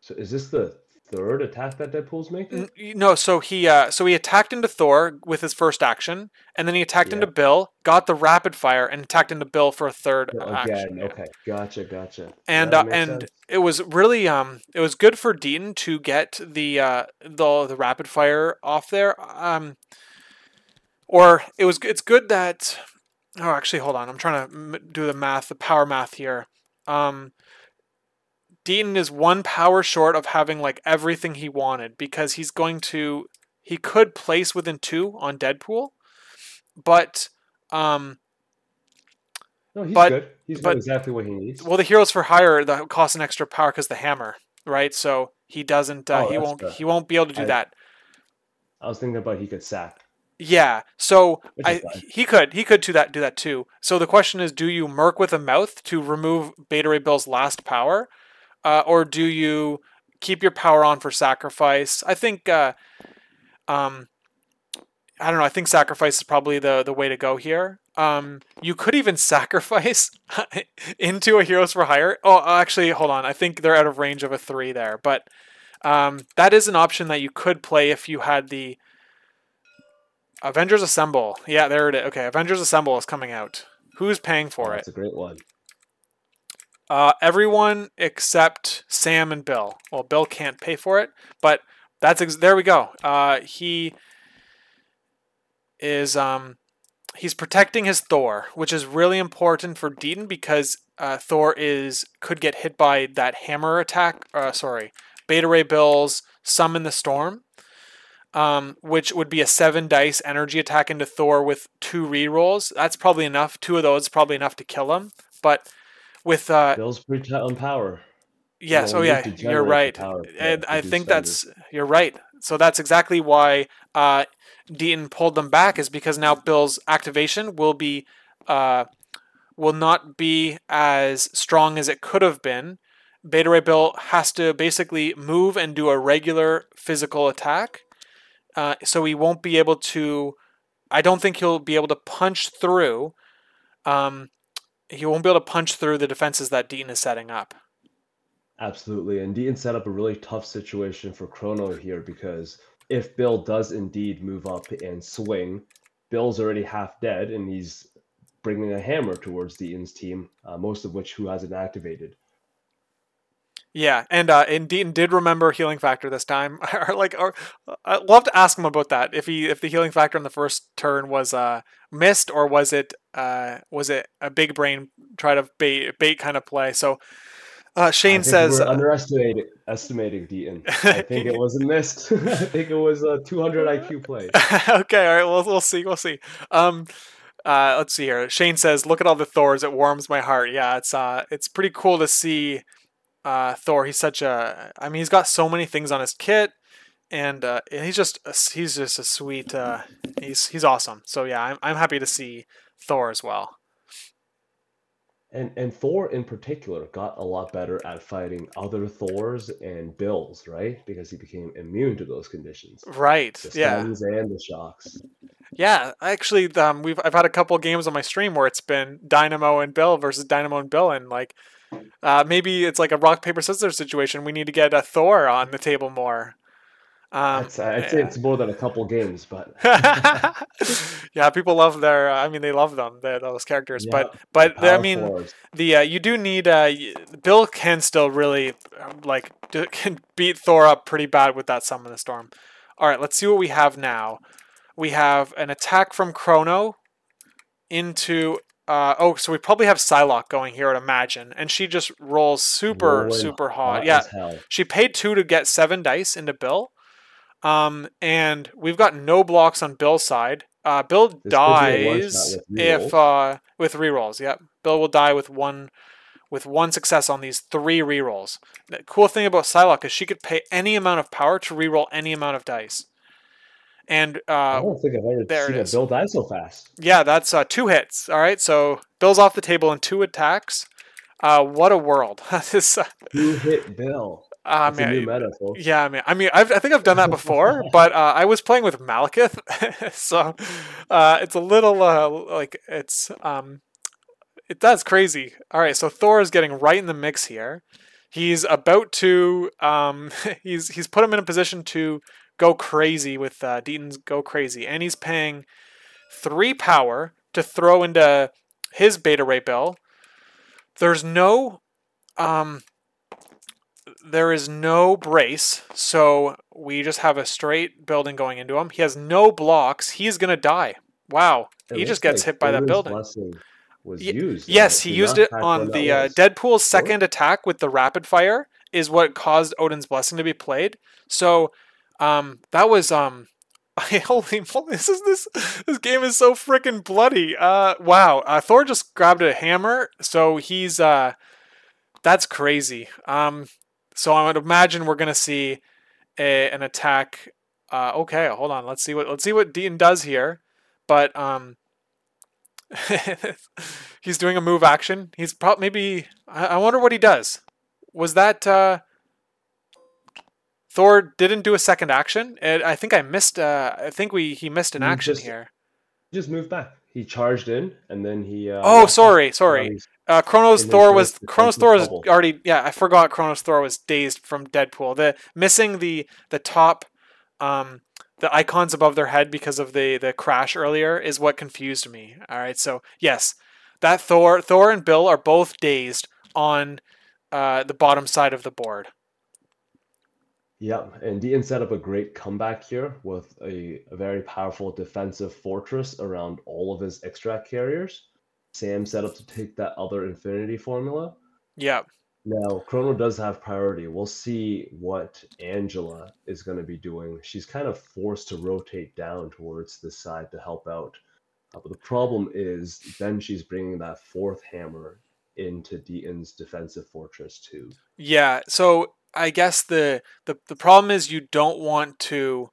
So is this the third attack that Deadpool's making? No, so he attacked into Thor with his first action, and then he attacked into Yeah. Bill, got the rapid fire, and attacked into Bill for a third No, action. again, Yeah. okay. Gotcha. And Yeah, that makes and sense. it was really it was good for Deaton to get the rapid fire off there. Or it's good that actually hold on, I'm trying to do the power math here. Deaton is 1 power short of having like everything he wanted because he could place within 2 on Deadpool, but No, he's but good. He's got but exactly what he needs. well, the Heroes for Hire that costs an extra power because the hammer, right? So he doesn't Oh, he that's won't fair. he won't be able to do I that. I was thinking about he could sack, Yeah, so which is fine. he could do that too. So the question is, do you merc with a mouth to remove Beta Ray Bill's last power, or do you keep your power on for sacrifice? I think I don't know. I think sacrifice is probably the way to go here. You could even sacrifice into a Heroes for Hire. Oh, actually, hold on. I think they're out of range of a 3 there, but that is an option that you could play if you had the Avengers Assemble. Yeah, there it is. Okay, Avengers Assemble is coming out. Who's paying Oh, for it? that's a great one. Everyone except Sam and Bill. Well, Bill can't pay for it, but there we go. He is he's protecting his Thor, which is really important for Deaton because Thor could get hit by that hammer attack. Beta Ray Bill's Summon the Storm, which would be a 7 dice energy attack into Thor with 2 rerolls. That's probably enough. 2 of those is probably enough to kill him. But with Bill's pretty tight on power. yes, oh We'll need yeah, to you're generate the right, power and to I do think spending. you're right. So that's exactly why Deaton pulled them back, is because now Bill's activation will not be as strong as it could have been. Beta Ray Bill has to basically move and do a regular physical attack, so he won't be able to. I don't think he'll be able to punch through. He won't be able to punch through the defenses that Deaton is setting up. Absolutely. And Deaton set up a really tough situation for Chrono here because if Bill does indeed move up and swing, Bill's already half dead and he's bringing a hammer towards Deaton's team, most of which who hasn't activated. Yeah, and Deaton did remember healing factor this time. I'd love to ask him about that. If the healing factor on the first turn was missed, or was it a big brain try to bait kind of play? So Shane I think says we're underestimating Deaton. I think it wasn't missed. I think it was a 200 IQ play. Okay, all right, we'll see. Let's see here. Shane says, "Look at all the Thors. It warms my heart." Yeah, it's pretty cool to see Thor. He's he's got so many things on his kit, and he's just a sweet. He's awesome. So yeah, I'm happy to see Thor as well. And Thor in particular got a lot better at fighting other Thors and Bills, right? Because he became immune to those conditions. Right. The Yeah. stuns and the shocks. Yeah. Actually, I've had a couple of games on my stream where it's been Dynamo and Bill versus Dynamo and Bill, and like maybe it's like a rock paper scissors situation. We need to get a Thor on the table more. I'd say it's more than a couple games, but yeah, people love they love them, those characters. yeah, But I power mean, fours. you do need Bill can still really can beat Thor up pretty bad with that Summon the Storm. All right, let's see what we have now. We have an attack from Chrono into so we probably have Psylocke going here, I'd imagine, and she just rolls super hot. Yeah, as hell. she paid 2 to get 7 dice into Bill. And we've got no blocks on Bill's side. Bill dies if with rerolls. Yep, Bill will die with one success on these 3 rerolls. The cool thing about Psylocke is she could pay any amount of power to reroll any amount of dice. And I don't think I've ever there it seen a is. build die so fast. Yeah, that's 2 hits. All right, so Bill's off the table in 2 attacks. What a world! This, 2-hit Bill. That's a new man, meta, folks. yeah, I think I've done that before, but I was playing with Malekith, so it's a little like that's crazy. All right, so Thor is getting right in the mix here. He's about to he's put him in a position to go crazy with Deaton's go crazy, and he's paying 3 power to throw into his beta ray bill. There's no um there is no brace, so we just have a straight building going into him. He has no blocks. He's gonna die. Wow, It he just looks gets like hit by that Odin's building. blessing was used. Yes, he Do used not it track on when that the was. Deadpool's Thor? second attack with the rapid fire is what caused Odin's blessing to be played. So that was holy moly, this game is so freaking bloody. Wow, Thor just grabbed a hammer, so he's that's crazy. So I would imagine we're gonna see an attack. Okay, hold on. Let's see what Deaton does here. But he's doing a move action. He's probably maybe. I wonder what he does. Was that Thor didn't do a second action? I think I missed. I think he missed an action here. He just moved back. He charged in and then he. Oh, sorry. Chronos in his Thor nice defensive was bubble. already. Yeah, I forgot. Chronos Thor was dazed from Deadpool. The missing the top, the icons above their head because of the crash earlier is what confused me. All right, so yes, that Thor and Bill are both dazed on the bottom side of the board. Yep, and Deaton set up a great comeback here with a very powerful defensive fortress around all of his extract carriers. Sam set up to take that other Infinity formula. Yeah. Now, Chrono does have priority. We'll see what Angela is going to be doing. She's kind of forced to rotate down towards this side to help out. But the problem is then she's bringing that 4th hammer into Deaton's defensive fortress too. Yeah, so I guess the problem is you don't want to.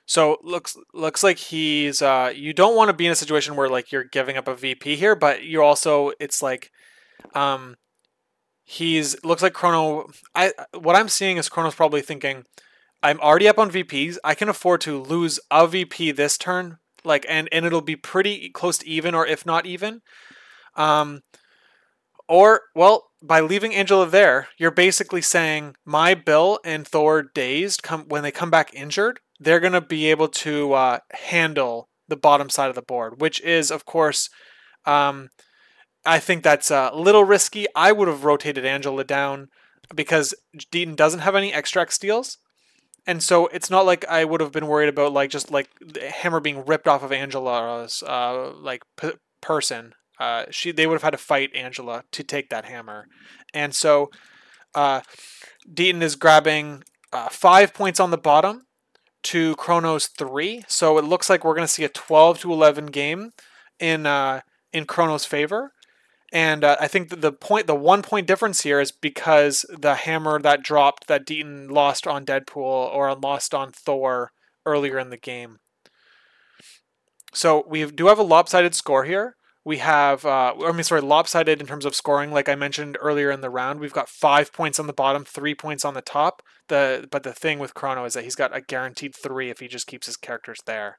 So looks like he's you don't want to be in a situation where like you're giving up a VP here, but you're also it's like looks like Chrono. What I'm seeing is Chrono's probably thinking, I'm already up on VPs. I can afford to lose a VP this turn, like and it'll be pretty close to even, or if not even. Or, well, by leaving Angela there, you're basically saying my Bill and Thor dazed when they come back injured, they're going to be able to handle the bottom side of the board, which is, of course, I think that's a little risky. I would have rotated Angela down because Deaton doesn't have any extract steals. And so it's not like I would have been worried about like just like the hammer being ripped off of Angela's person. They would have had to fight Angela to take that hammer, and so Deaton is grabbing 5 points on the bottom to Chrono's 3. So it looks like we're going to see a 12-11 game in Chrono's favor. And I think the 1 point difference here is because the hammer that dropped that Deaton lost on Deadpool or lost on Thor earlier in the game. So we do have a lopsided score here. We have, lopsided in terms of scoring, like I mentioned earlier in the round. We've got 5 points on the bottom, 3 points on the top. But the thing with Chrono is that he's got a guaranteed 3 if he just keeps his characters there.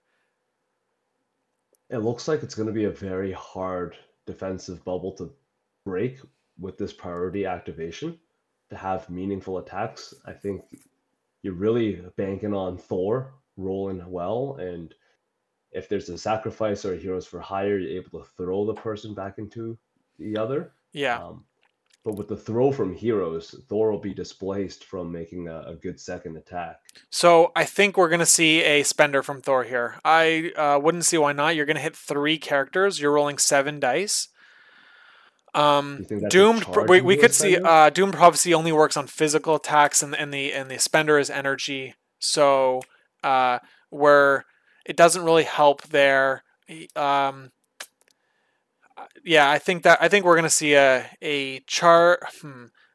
It looks like it's going to be a very hard defensive bubble to break with this priority activation to have meaningful attacks. I think you're really banking on Thor rolling well, and if there's a sacrifice or heroes for hire, you're able to throw the person back into the other. Yeah. But with the throw from heroes, Thor will be displaced from making a good second attack. So I think we're going to see a spender from Thor here. I wouldn't see why not. You're going to hit 3 characters. You're rolling 7 dice. Doomed. We could see Doomed Prophecy only works on physical attacks, and the spender is energy. So where it doesn't really help there. Yeah, I think we're gonna see a chart.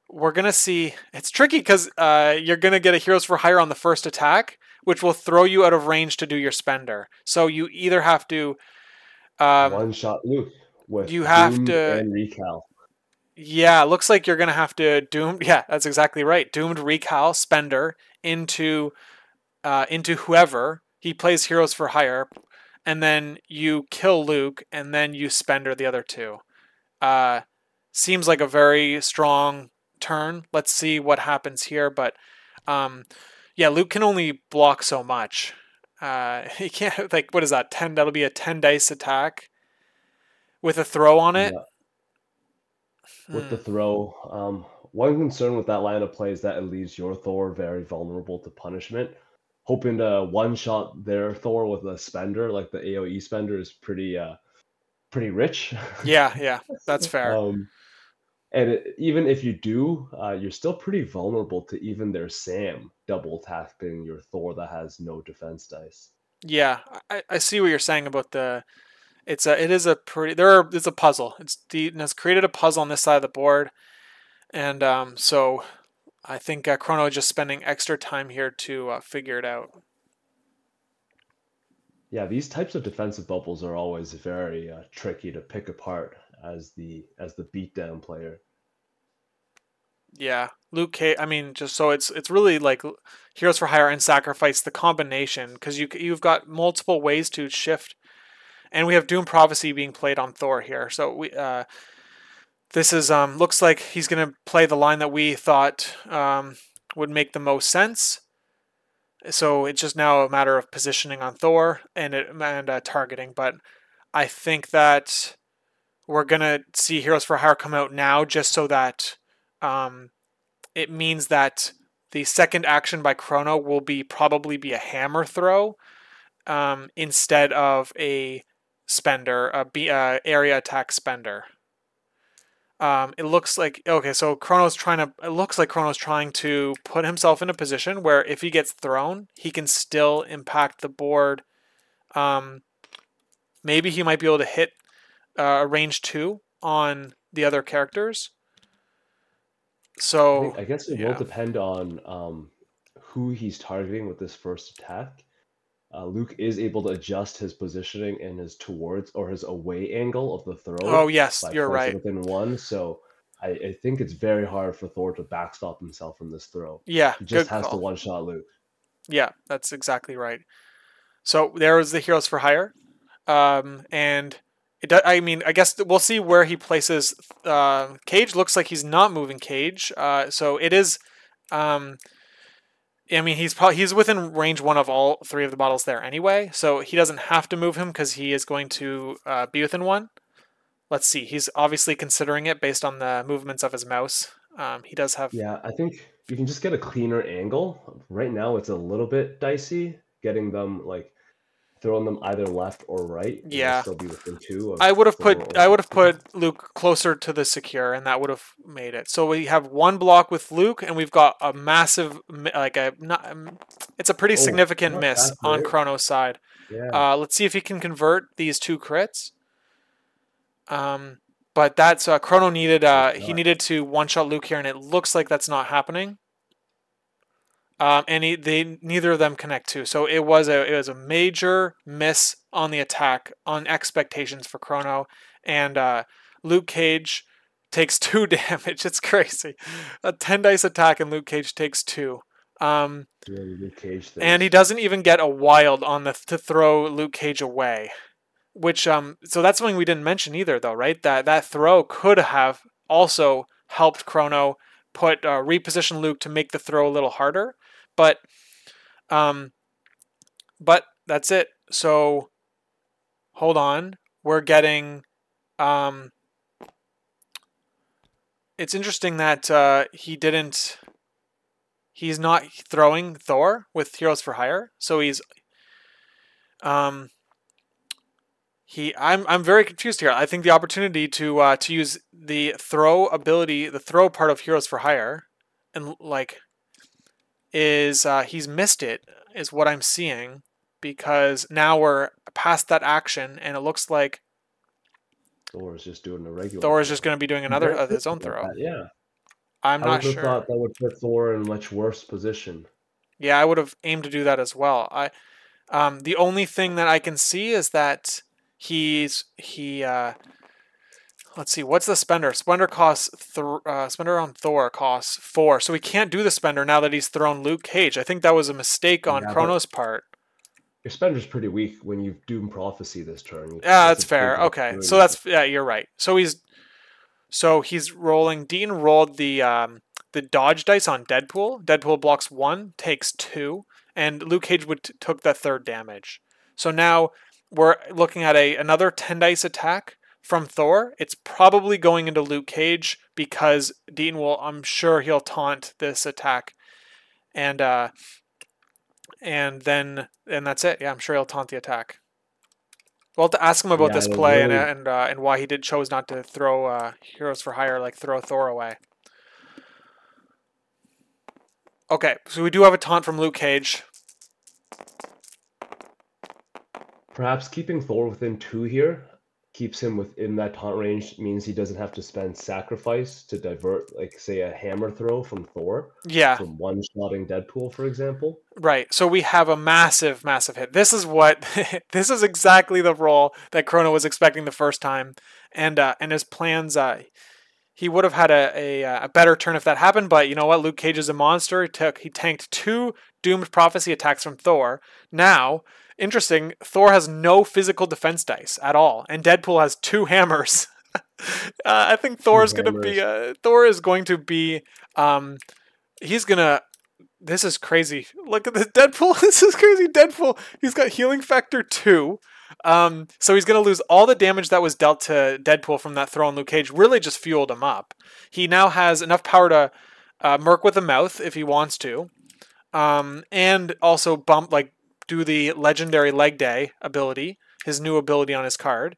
We're gonna see it's tricky because you're gonna get a heroes for hire on the first attack, which will throw you out of range to do your spender. So you either have to One-shot Luke with you have Doomed to and Recal. yeah, looks like you're gonna have to doomed. Yeah, that's exactly right. Doomed recal spender into whoever he plays heroes for hire, and then you kill Luke, and then you spender the other two. Uh, Seems like a very strong turn. Let's see what happens here, but yeah, Luke can only block so much. He can't like what is that? 10. That'll be a 10 dice attack with a throw on it. Yeah, with Hmm. the throw. One concern with that line of play is that it leaves your Thor very vulnerable to punishment. Hoping to one-shot their Thor with a spender, like the AoE spender, is pretty rich. Yeah, yeah, that's fair. um, and even if you do, you're still pretty vulnerable to even their Sam double attacking your Thor that has no defense dice. Yeah, I see what you're saying about the. It is a pretty there. It's a puzzle. Deaton has created a puzzle on this side of the board, and so I think Chrono is just spending extra time here to figure it out. Yeah, these types of defensive bubbles are always very tricky to pick apart as the beatdown player. Yeah, Luke Cage. I mean, just so it's really like Heroes for Hire and Sacrifice the combination because you've got multiple ways to shift, and we have Doom Prophecy being played on Thor here. So we this is looks like he's gonna play the line that we thought would make the most sense. So it's just now a matter of positioning on Thor and targeting. But I think that we're gonna see Heroes for Hire come out now, just so that it means that the second action by Chrono will probably be a hammer throw instead of a spender, area attack spender. It looks like okay, so Chrono's trying to. It looks like Chrono's trying to put himself in a position where if he gets thrown, he can still impact the board. Um, Maybe he might be able to hit a range 2 on the other characters. So I guess it will yeah, depend on who he's targeting with this first attack. Luke is able to adjust his positioning and his towards or his away angle of the oh throw yes, by you're placing right. within one. So I think it's very hard for Thor to backstop himself from this throw. Yeah, He just good has to call. one-shot Luke. Yeah, that's exactly right. So there was the Heroes for Hire, and I mean, I guess we'll see where he places Cage. Looks like he's not moving Cage, so it is. I mean, he's within range 1 of all 3 of the models there anyway, so he doesn't have to move him because he is going to be within 1. Let's see. He's obviously considering it based on the movements of his mouse. He does have. Yeah, I think you can just get a cleaner angle. Right now, it's a little bit dicey getting them like throwing them either left or right, and they'll Yeah, still be within 2 of Thor or I would have Luke. put Luke closer to the secure, and that would have made it. So we have one block with Luke, and we've got a massive, like a not, it's a pretty Oh, significant not miss that on great. Chrono's side. Yeah. Let's see if he can convert these 2 crits. But that's Chrono needed. Nice He shot. needed to one shot Luke here, and it looks like that's not happening. And they neither of them connect to. So it was a major miss on the attack on expectations for Chrono, and Luke Cage takes 2 damage. It's crazy. A 10 dice attack and Luke Cage takes 2. Really Luke Cage And he things. doesn't even get a wild on the to throw Luke Cage away. Which so that's something we didn't mention either, though, right? That throw could have also helped Chrono reposition Luke to make the throw a little harder, but um, but that's it. So hold on, we're getting. It's interesting that he didn't. He's not throwing Thor with Heroes for Hire, so he's um, I'm very confused here. I think the opportunity to use the throw ability, the throw part of Heroes for Hire, and like is he's missed it is what I'm seeing because now we're past that action and it looks like Thor is just doing a regular Thor is just throw. going to be doing I'm another very of curious his own about throw. that. Yeah, I'm I not would have sure. thought that would put Thor in a much worse position. Yeah, I would have aimed to do that as well. The only thing that I can see is that he let's see, what's the spender? Spender costs spender on Thor costs 4, so we can't do the spender now that he's thrown Luke Cage. I think that was a mistake on Yeah, but Chrono's part. your spender's pretty weak when you've Doom Prophecy this turn. Yeah, That's that's a big fair. Okay, so opportunity. that's yeah, you're right. So he's rolling. Deaton rolled the dodge dice on Deadpool. Deadpool blocks 1, takes 2, and Luke Cage took the 3rd damage. So now we're looking at another 10 dice attack from Thor. It's probably going into Luke Cage because Deaton will. I'm sure he'll taunt this attack, and then that's it. Yeah, I'm sure he'll taunt the attack. We'll have to ask him about Yeah, this and it play really and why he chose not to throw Heroes for Hire, like throw Thor away. Okay, so we do have a taunt from Luke Cage. perhaps keeping Thor within 2 here keeps him within that taunt range, means he doesn't have to spend sacrifice to divert, like, say, a hammer throw from Thor, Yeah, from one-shotting Deadpool, for example. right. So we have a massive, massive hit. This is what this is exactly the roll that Chrono was expecting the first time, and his plans. He would have had a better turn if that happened, but you know what? Luke Cage is a monster. He tanked 2 Doomed Prophecy attacks from Thor. Now, interesting, Thor has no physical defense dice at all, and Deadpool has 2 hammers. I think Thor Two is going to be. hammers. Thor is going to be. He's gonna. This is crazy. Look at this Deadpool. This is crazy. Deadpool. He's got healing factor 2. So he's going to lose all the damage that was dealt to Deadpool from that throw on Luke Cage. Really just fueled him up. He now has enough power to merc with the mouth if he wants to. And also do the legendary leg day ability, his new ability on his card.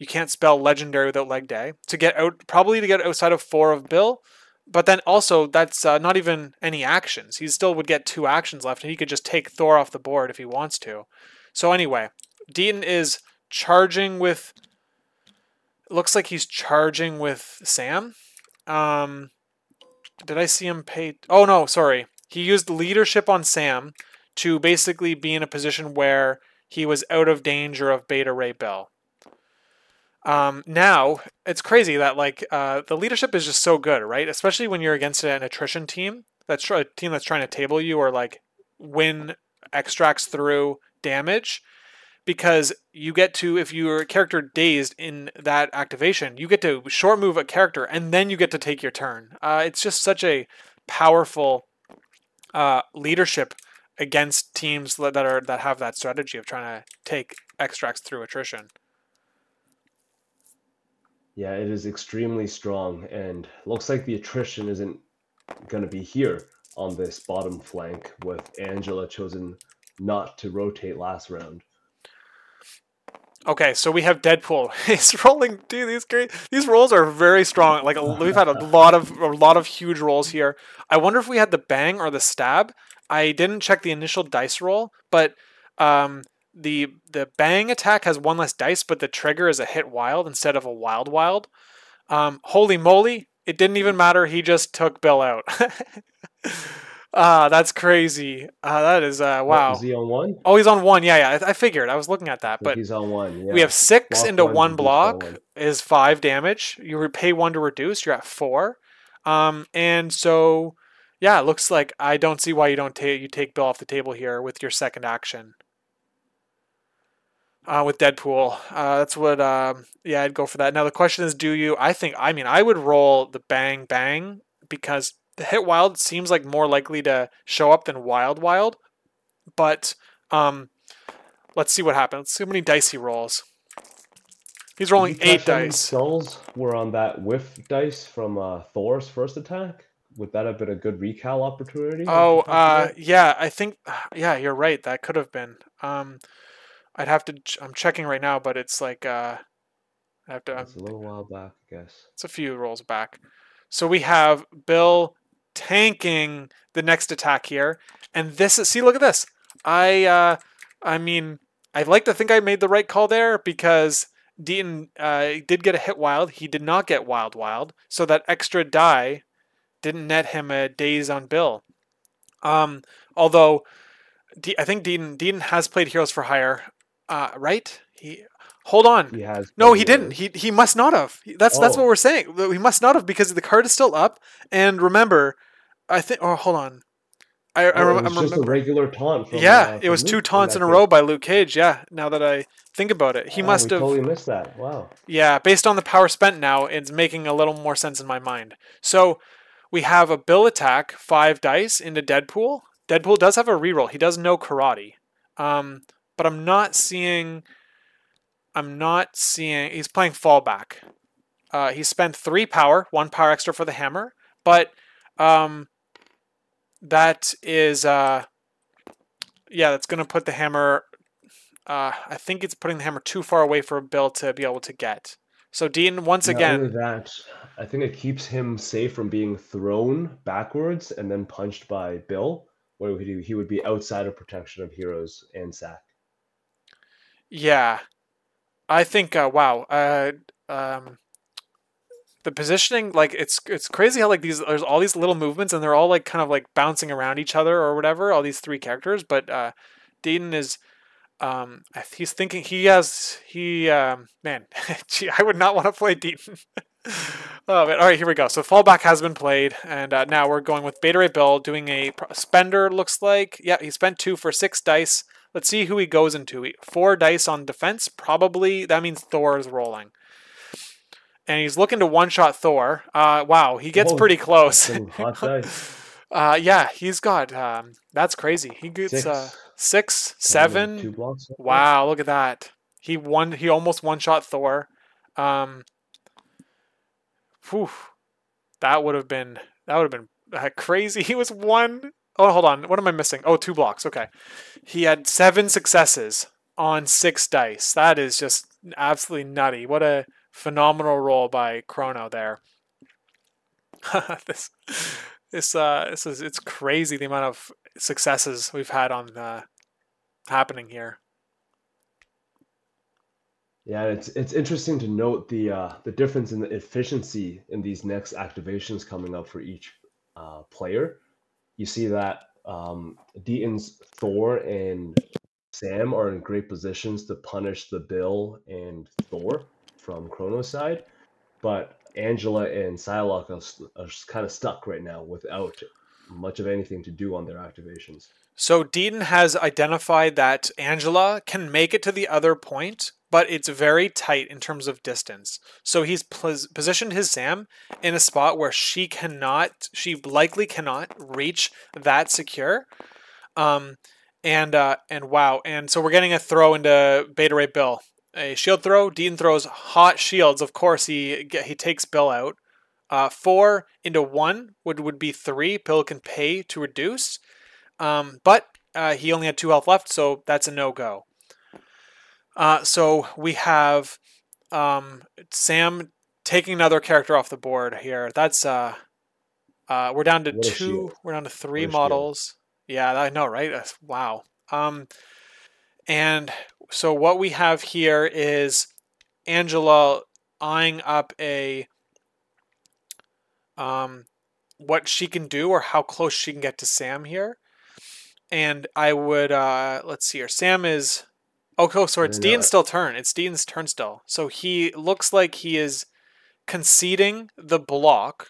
You can't spell legendary without leg day. Probably to get outside of 4 of Bill. But then also, that's not even any actions. He still would get 2 actions left, and he could just take Thor off the board if he wants to. So anyway, Deaton is charging with... Looks like he's charging with Sam. Did I see him pay... Oh, no, sorry. He used leadership on Sam to basically be in a position where he was out of danger of Beta Ray Bill. Now, it's crazy that the leadership is just so good, right? Especially when you're against an attrition team, a team that's trying to table you or win extracts through damage, because you get to, if your character dazed in that activation, you get to short move a character and then you get to take your turn. It's just such a powerful leadership against teams that have that strategy of trying to take extracts through attrition. Yeah, it is extremely strong, and looks like the attrition isn't going to be here on this bottom flank, with Angela chosen not to rotate last round. Okay, so we have Deadpool. He's rolling. Dude, these rolls are very strong. We've had a lot of huge rolls here. I wonder if we had the bang or the stab. I didn't check the initial dice roll, but the bang attack has 1 less dice, but the trigger is a hit wild instead of a wild. Holy moly! It didn't even matter. He just took Bill out. That's crazy. That is wow. Is he on 1? Oh, he's on 1. Yeah. I figured. I was looking at that, but He's on 1. Yeah. we have 6 Block into 1, 1 reduce by block 1. is 5 damage. You repay 1 to reduce. You're at 4. And so yeah, it looks like I don't see why you take Bill off the table here with your second action. With Deadpool, that's what. Yeah, I'd go for that. Now the question is, do you? I would roll the bang because the hit wild seems like more likely to show up than wild. But let's see what happens. Let's see how many dice he rolls. He's rolling 8 dice. Skulls were on that whiff dice from Thor's first attack. Would that have been a good recal opportunity? Oh, yeah. I think, yeah, you're right. That could have been. I'd have to. I'm checking right now, but it's like I have to. It's a little while back, I guess. It's a few rolls back. So we have Bill tanking the next attack here, and this is. See, look at this. I mean, I'd like to think I made the right call there because Deaton did get a hit wild. He did not get wild, so that extra die didn't net him a daze on Bill. Although I think Deaton has played Heroes for Hire, right? Hold on. He has No, played he didn't. Heroes. He must not have. That's what Oh, we're saying. He must not have because the card is still up. And remember, I think. Oh, hold on. oh, it was I'm just a remembering. regular taunt Yeah, it was from two Luke in taunts in that a case. row by Luke Cage. Yeah, now that I think about it, he Ah, must we have. totally missed that. Wow. Yeah, based on the power spent now, it's making a little more sense in my mind. So we have a Bill attack, 5 dice into Deadpool. Deadpool does have a reroll. He does know karate. But I'm not seeing. He's playing fallback. He spent 3 power, 1 power extra for the hammer, but um, that is yeah, that's gonna put the hammer. I think it's putting the hammer too far away for Bill to be able to get. So Dean once Not only again. that, I think it keeps him safe from being thrown backwards and then punched by Bill, where he would be outside of protection of heroes and Sack. Yeah, I think wow. The positioning, like it's crazy how like there's all these little movements and they're all like kind of like bouncing around each other or whatever. All these 3 characters, but Deaton is he's thinking man. Gee, I would not want to play Deaton. Oh man. All right, here we go. So fallback has been played, and now we're going with Beta Ray Bill doing a spender. Looks like yeah, he spent 2 for 6 dice. Let's see who he goes into. 4 dice on defense. Probably that means Thor is rolling. And he's looking to one-shot Thor. Wow, he gets Oh, pretty close. some hot dice. Yeah, he's got. That's crazy. He gets 6, 6, coming in 7. 2 blocks. Okay. Wow, look at that. He won. He almost one-shot Thor. Um, whew, that would have been. Crazy. He was one. Oh, hold on. What am I missing? Oh, 2 blocks. Okay. He had 7 successes on 6 dice. That is just absolutely nutty. What a phenomenal roll by Chrono there. this this is it's crazy the amount of successes we've had on happening here. Yeah, it's interesting to note the difference in the efficiency in these next activations coming up for each player. You see that Deaton's Thor and Sam are in great positions to punish the Bill and Thor from Chrono's side, but Angela and Psylocke are kind of stuck right now without much of anything to do on their activations. So Deaton has identified that Angela can make it to the other point, but it's very tight in terms of distance. So he's positioned his Sam in a spot where she likely cannot reach that secure. And wow, and so we're getting a throw into Beta Ray Bill. A shield throw. Deaton throws hot shields. Of course, he takes Bill out. 4 into 1 would be 3. Bill can pay to reduce. But he only had 2 health left, so that's a no-go. So we have Sam taking another character off the board here. That's we're down to 2. We're down to 3 models. Yeah, I know, right? Wow. And so what we have here is Angela eyeing up a what she can do or how close she can get to Sam here. And I would let's see here. Sam is so it's Dean's turn. It's Dean's turn still. So he looks like he is conceding the block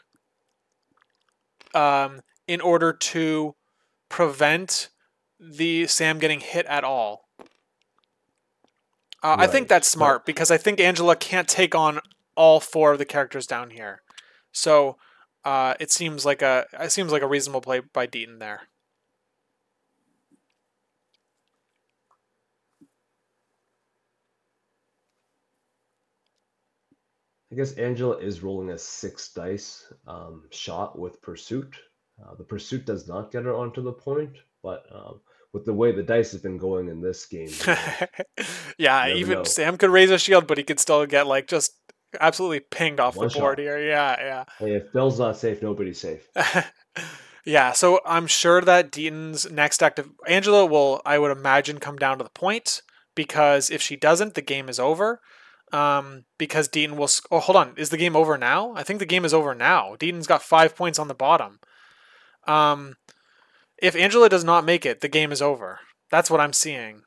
in order to prevent the Sam getting hit at all. Right. I think that's smart because I think Angela can't take on all 4 of the characters down here. So it seems like a reasonable play by Deaton there. I guess Angela is rolling a 6 dice shot with Pursuit. The Pursuit does not get her onto the point, but with the way the dice have been going in this game, yeah, even know. Sam could raise a shield, but he could still get like just absolutely pinged off the board here. Yeah. Hey, if Bill's not safe, nobody's safe. Yeah, so I'm sure that Deaton's next Angela will, I would imagine, come down to the point because if she doesn't, the game is over. Because Deaton will. Oh, hold on. Is the game over now? I think the game is over now. Deaton's got 5 points on the bottom. If Angela does not make it, the game is over. That's what I'm seeing.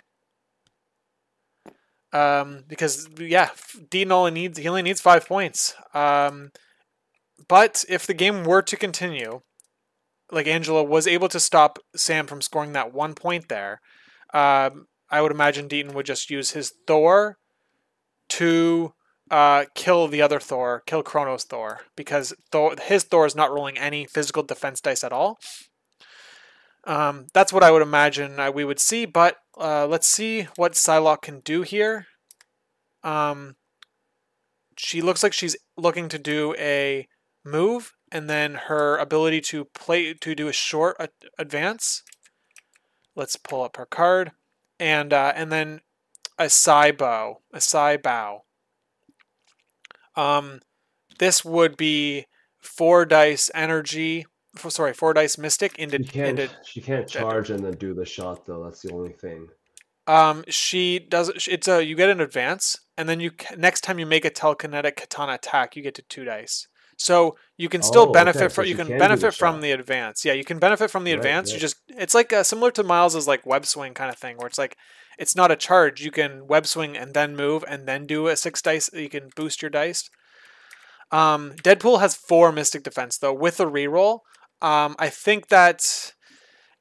Because yeah, Deaton only needs 5 points. But if the game were to continue, like Angela was able to stop Sam from scoring that 1 point there, I would imagine Deaton would just use his Thor to kill the other Thor, kill Kronos Thor, because his Thor is not rolling any physical defense dice at all. That's what I would imagine we would see, but let's see what Psylocke can do here. She looks like she's looking to do a move, and then her ability to do a short advance. Let's pull up her card, and then a Psy bow. This would be 4 dice energy. Sorry, 4 dice mystic into. She can't charge and then do the shot though. That's the only thing. She does. It's you get an advance, and then next time you make a telekinetic katana attack, you get to 2 dice. So you can still benefit from from the advance. Yeah, you can benefit from the advance. Right. It's like similar to Miles's like web swing kind of thing, where it's like it's not a charge. You can web swing and then move and then do a 6 dice. You can boost your dice. Deadpool has 4 mystic defense though with a reroll. I think that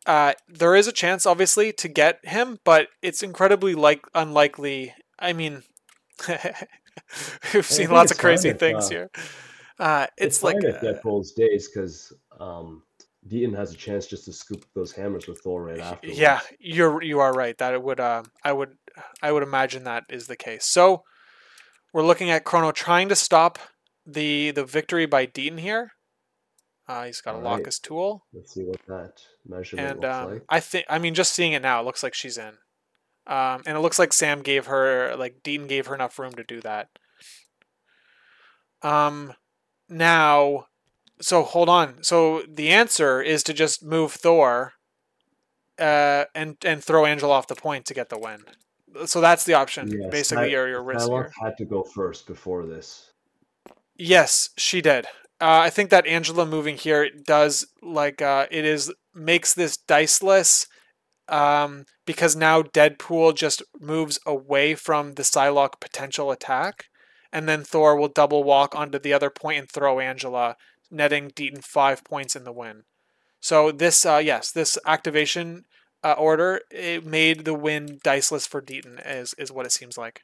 there is a chance, obviously, to get him, but it's incredibly unlikely. I mean, we've seen lots of crazy things here. It's like fine if Deadpool's days, because Deaton has a chance just to scoop those hammers with Thor right afterwards. Yeah, you are right. That it would I would imagine that is the case. So we're looking at Chrono trying to stop the victory by Deaton here. He's got to lock his tool. Let's see what that measurement looks like. I mean, just seeing it now, it looks like she's in. And it looks like Deaton gave her enough room to do that. Now, so hold on. So the answer is to just move Thor, and throw Angela off the point to get the win. So that's the option. Yes, basically, your risk here. Had to go first before this. Yes, she did. I think that Angela moving here does makes this diceless, because now Deadpool just moves away from the Psylocke potential attack, and then Thor will double walk onto the other point and throw Angela, netting Deaton 5 points in the win. So this this activation order, it made the win diceless for Deaton, is what it seems like.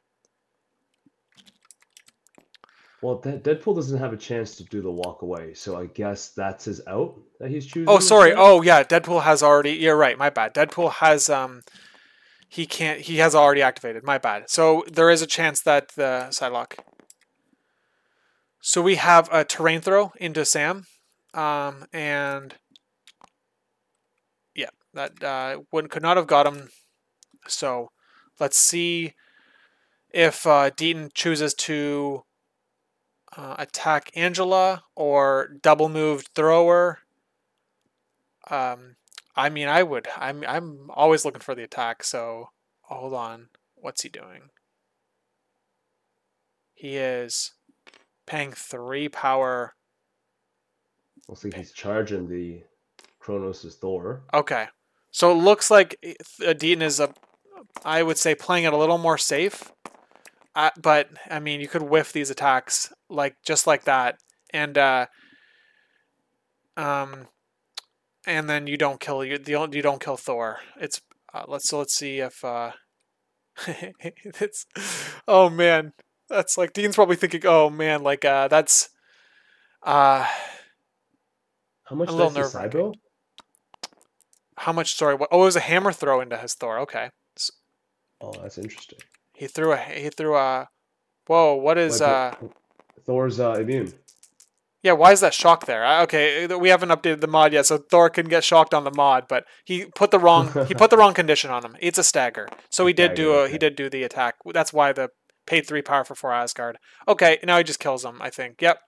Well, Deadpool doesn't have a chance to do the walk away, so I guess that's his out that he's choosing. Oh, sorry. Oh, yeah. Deadpool has already. You're right. My bad. Deadpool has He has already activated. My bad. So there is a chance that the Psylocke. So we have a terrain throw into Sam, and yeah, that could not have got him. So let's see if Deaton chooses to attack Angela or double moved thrower. I mean, I would. I'm always looking for the attack. So hold on. What's he doing? He is paying 3 power. Looks like he's charging the Kronos' Thor. Okay, so it looks like Deaton is I would say playing it a little more safe. But I mean, you could whiff these attacks just like that, and then you don't kill Thor. It's let's see if it's, oh man, that's like Dean's probably thinking, oh man, that's how much a little nerve-wracking. How much? Sorry, what? Oh, it was a hammer throw into his Thor. Okay. Oh, that's interesting. He threw a. Whoa! What is Thor's immune? Yeah, why is that shock there? Okay, we haven't updated the mod yet, so Thor can get shocked on the mod, but he put the wrong condition on him. It's a stagger, so he did do the attack. That's why the paid 3 power for Asgard. Okay, now he just kills him. I think. Yep.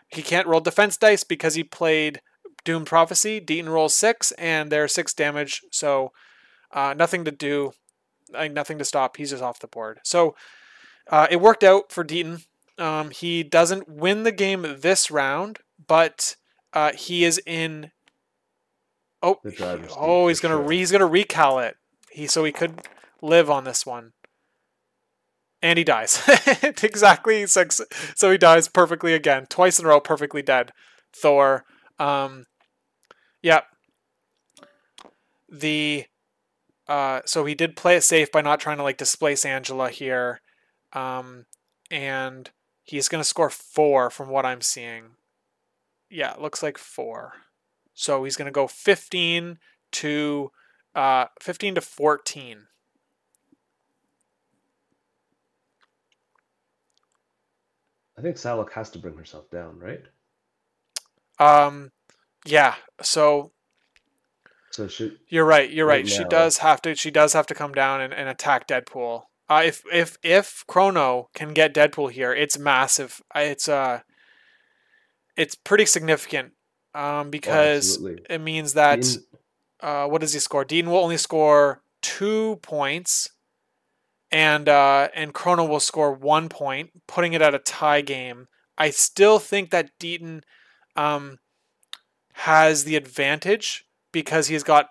He can't roll defense dice because he played Doom Prophecy. Deaton rolls 6, and they're 6 damage. So nothing to do. Nothing to stop. He's just off the board. So it worked out for Deaton. He doesn't win the game this round, but he is in Oh, the driver's seat for sure. he's gonna recal it. So he could live on this one. And he dies. Exactly 6. So he dies perfectly again. Twice in a row, perfectly dead. Thor. Yeah. So he did play it safe by not trying to like displace Angela here. And he's going to score 4 from what I'm seeing. Yeah, it looks like 4. So he's going to go 15 to 14. I think Psylocke has to bring herself down, right? Yeah. So you're right. You're right. She does have to. She does have to come down and attack Deadpool. If Chrono can get Deadpool here, it's massive. It's pretty significant. Because it means that Deaton, what does he score? Deaton will only score 2 points, and Chrono will score 1 point, putting it at a tie game. I still think that Deaton has the advantage because he's got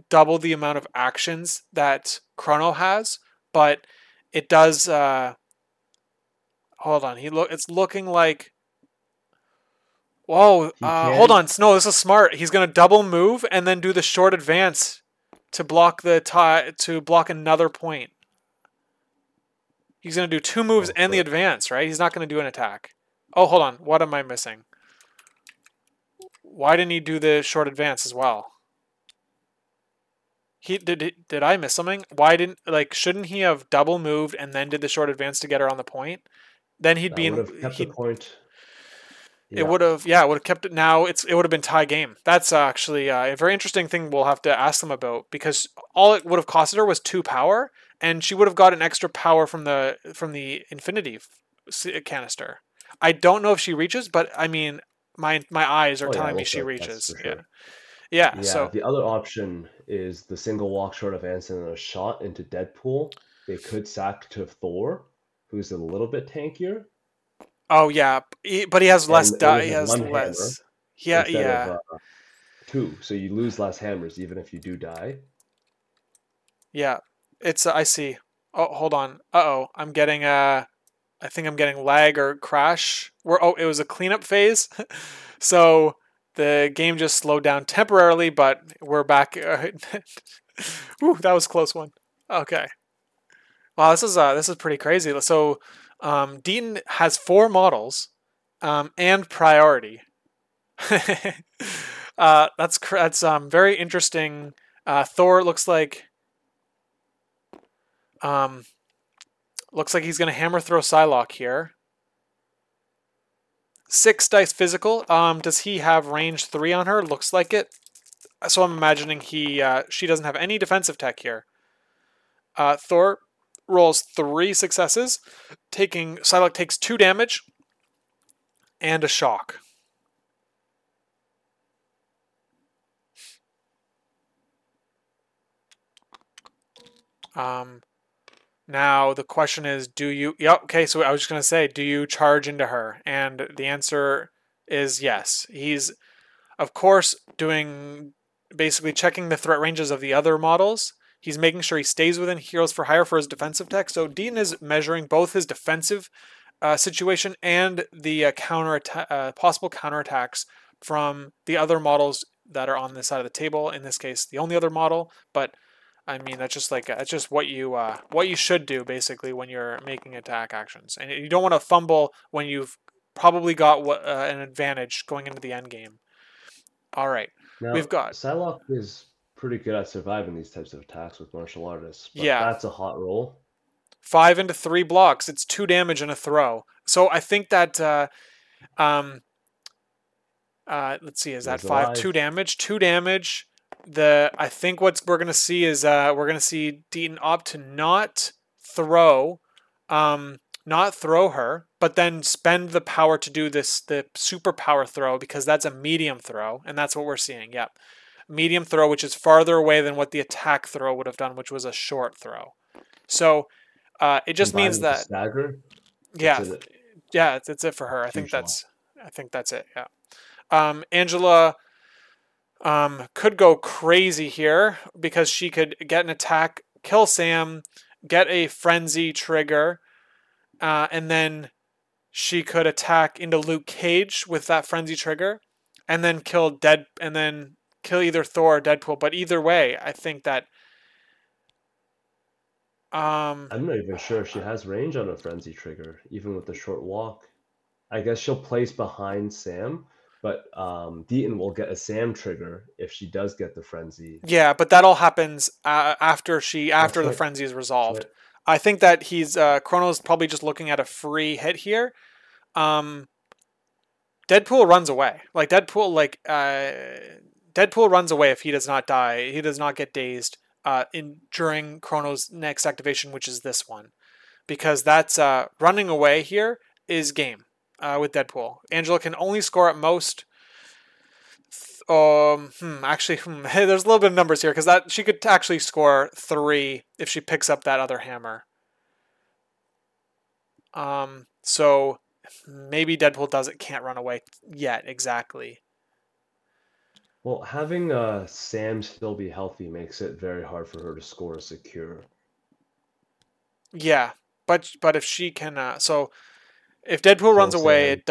double the amount of actions that Chrono has, but it does. Hold on, it's looking like. Whoa! Hold on. No, this is smart. He's gonna double move and then do the short advance to block the tie to block another point. He's gonna do 2 moves and the advance, right? He's not gonna do an attack. Oh, hold on. What am I missing? Why didn't he do the short advance as well? Did I miss something? Why didn't shouldn't he have double moved and then did the short advance to get her on the point? Then he'd be in. Would have kept the point. It would have, kept it. Now it would have been tie game. That's actually a very interesting thing. We'll have to ask them about because all it would have costed her was 2 power, and she would have got an extra power from the Infinity canister. I don't know if she reaches, but I mean, my eyes are telling me she reaches. Sure. Yeah. So the other option is the single walk short advance and then a shot into Deadpool. They could sack to Thor, who's a little bit tankier. Oh yeah, but he has less die. He has less. Yeah. Of, 2, so you lose less hammers even if you do die. Yeah, it's. I see. Oh, hold on. I'm getting I think I'm getting lag or crash. It was a cleanup phase, so the game just slowed down temporarily, but we're back. Ooh, that was a close one. Okay. Wow, this is pretty crazy. So. Deaton has 4 models and priority. That's very interesting. Thor looks like he's gonna hammer throw Psylocke here. 6 dice physical. Does he have range 3 on her? Looks like it. So I'm imagining she doesn't have any defensive tech here. Thor rolls 3 successes. Psylocke takes 2 damage and a shock. Now the question is, do you? Yep. Okay. So I was just gonna say, do you charge into her? And the answer is yes. He's, of course, basically checking the threat ranges of the other models. He's making sure he stays within Heroes for Hire for his defensive tech. So Deaton is measuring both his defensive situation and the possible counterattacks from the other models that are on this side of the table. In this case, the only other model. But I mean, that's just what you should do basically when you're making attack actions, and you don't want to fumble when you've probably got an advantage going into the end game. All right, now, we've got Psylocke is pretty good at surviving these types of attacks with martial artists. But that's a hot roll. 5 into 3 blocks. It's 2 damage and a throw. So I think that let's see, is that 5? 2 damage. 2 damage. I think what we're gonna see is we're gonna see Deaton opt to not throw her, but then spend the power to do the super power throw because that's a medium throw, and that's what we're seeing. Yep. Medium throw, which is farther away than what the attack throw would have done, which was a short throw. So it just means that stagger. It's it for her. I think that's it. Yeah. Angela Could go crazy here because she could get an attack, kill Sam, get a frenzy trigger, and then she could attack into Luke Cage with that frenzy trigger, and then kill either Thor or Deadpool. But either way, I think that I'm not even sure if she has range on a frenzy trigger, even with the short walk. I guess she'll place behind Sam, but Deaton will get a Sam trigger if she does get the frenzy. yeah, but that all happens after That's the right. frenzy is That's resolved. right. I think that Chrono's probably just looking at a free hit here. Um, Deadpool runs away. Deadpool runs away if he does not die. He does not get dazed during Chrono's next activation, which is this one, because that's running away here is game with Deadpool. Angela can only score at most. Actually, there's a little bit of numbers here because that she could actually score 3 if she picks up that other hammer. So maybe Deadpool can't run away yet exactly. Well, having Sam still be healthy makes it very hard for her to score a secure. Yeah, but if she can, so if Deadpool runs Kill away, Sam, kill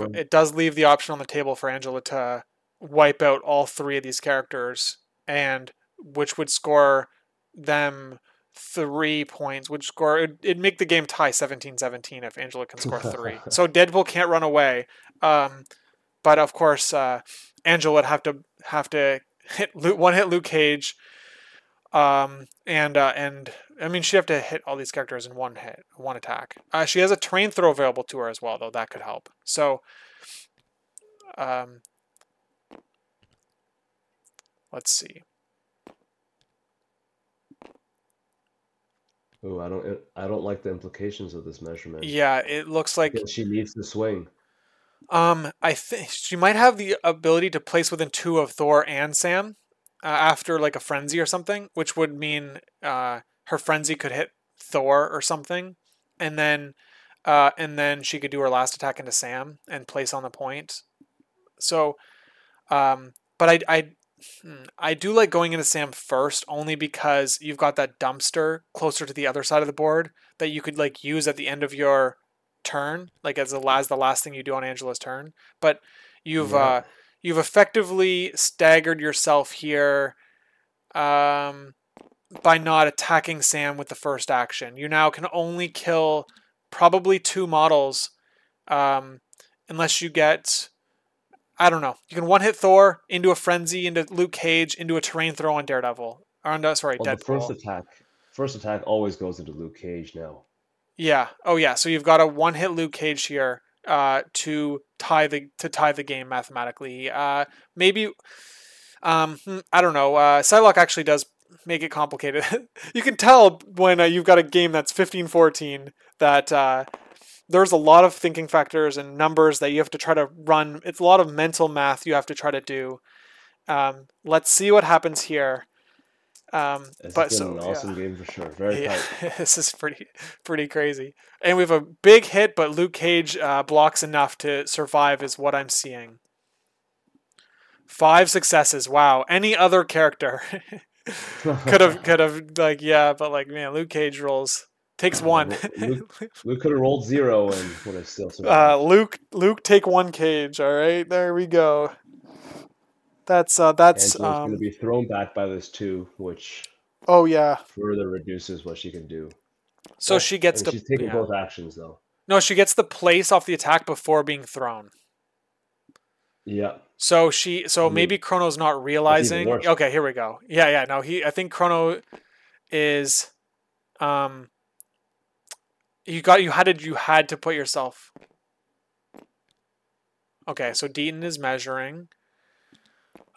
Thor. it does leave the option on the table for Angela to wipe out all 3 of these characters, and which would score them 3 points. It'd make the game tie 17-17 if Angela can score 3. So Deadpool can't run away, but of course Angela would have to hit Luke Cage. And I mean, she'd have to hit all these characters in one attack. She has a terrain throw available to her as well, though that could help. So, let's see. Ooh, I don't like the implications of this measurement. Yeah, it looks like Because she needs to swing. I think she might have the ability to place within 2 of Thor and Sam after like a frenzy or something, which would mean her frenzy could hit Thor or something, and then she could do her last attack into Sam and place on the point. So, but I do like going into Sam first only because you've got that dumpster closer to the other side of the board that you could like use at the end of your turn, like as the last thing you do on Angela's turn. But you've effectively staggered yourself here by not attacking Sam with the first action. You now can only kill probably 2 models unless you get, I don't know. You can one hit Thor into a frenzy, into Luke Cage, into a terrain throw on Daredevil. Sorry, Well, Deadpool. the first attack always goes into Luke Cage now. Yeah. Oh yeah. So you've got a one hit Luke Cage here to tie the game mathematically. Maybe I don't know. Psylocke actually does make it complicated. You can tell when you've got a game that's 15-14 that there's a lot of thinking factors and numbers that you have to try to run. It's a lot of mental math you have to try to do. Let's see what happens here. It's been an awesome game for sure. Very tight. This is pretty crazy. And we have a big hit, but Luke Cage blocks enough to survive is what I'm seeing. 5 successes. Wow. Any other character could have like, yeah, but like, man, Luke Cage rolls. Takes 1. Luke could have rolled 0 and would have still survived. Luke take 1 Cage. All right, there we go. That's Angela's going to be thrown back by this 2, which further reduces what she can do. So she gets she's taking both actions though. No, she gets the place off the attack before being thrown. Yeah. So maybe Chrono's not realizing. Okay, here we go. Yeah, no, I think Chrono is you had to put yourself. Okay, so Deaton is measuring.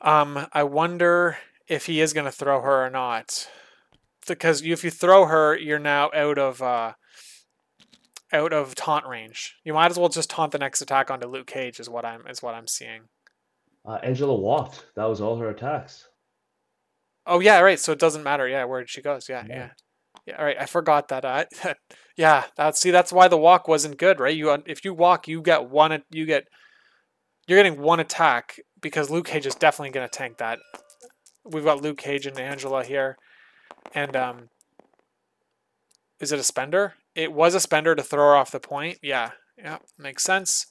I wonder if he is going to throw her or not, because if you throw her, you're now out of taunt range. You might as well just taunt the next attack onto Luke Cage. Is what I'm seeing. Angela walked. That was all her attacks. Oh yeah, right. So it doesn't matter. Yeah, where she goes. Yeah. All right, I forgot that. Yeah, that's why the walk wasn't good, right? If you walk, you're getting 1 attack because Luke Cage is definitely going to tank that. We've got Luke Cage and Angela here. And is it a spender? It was a spender to throw her off the point. Yeah, makes sense.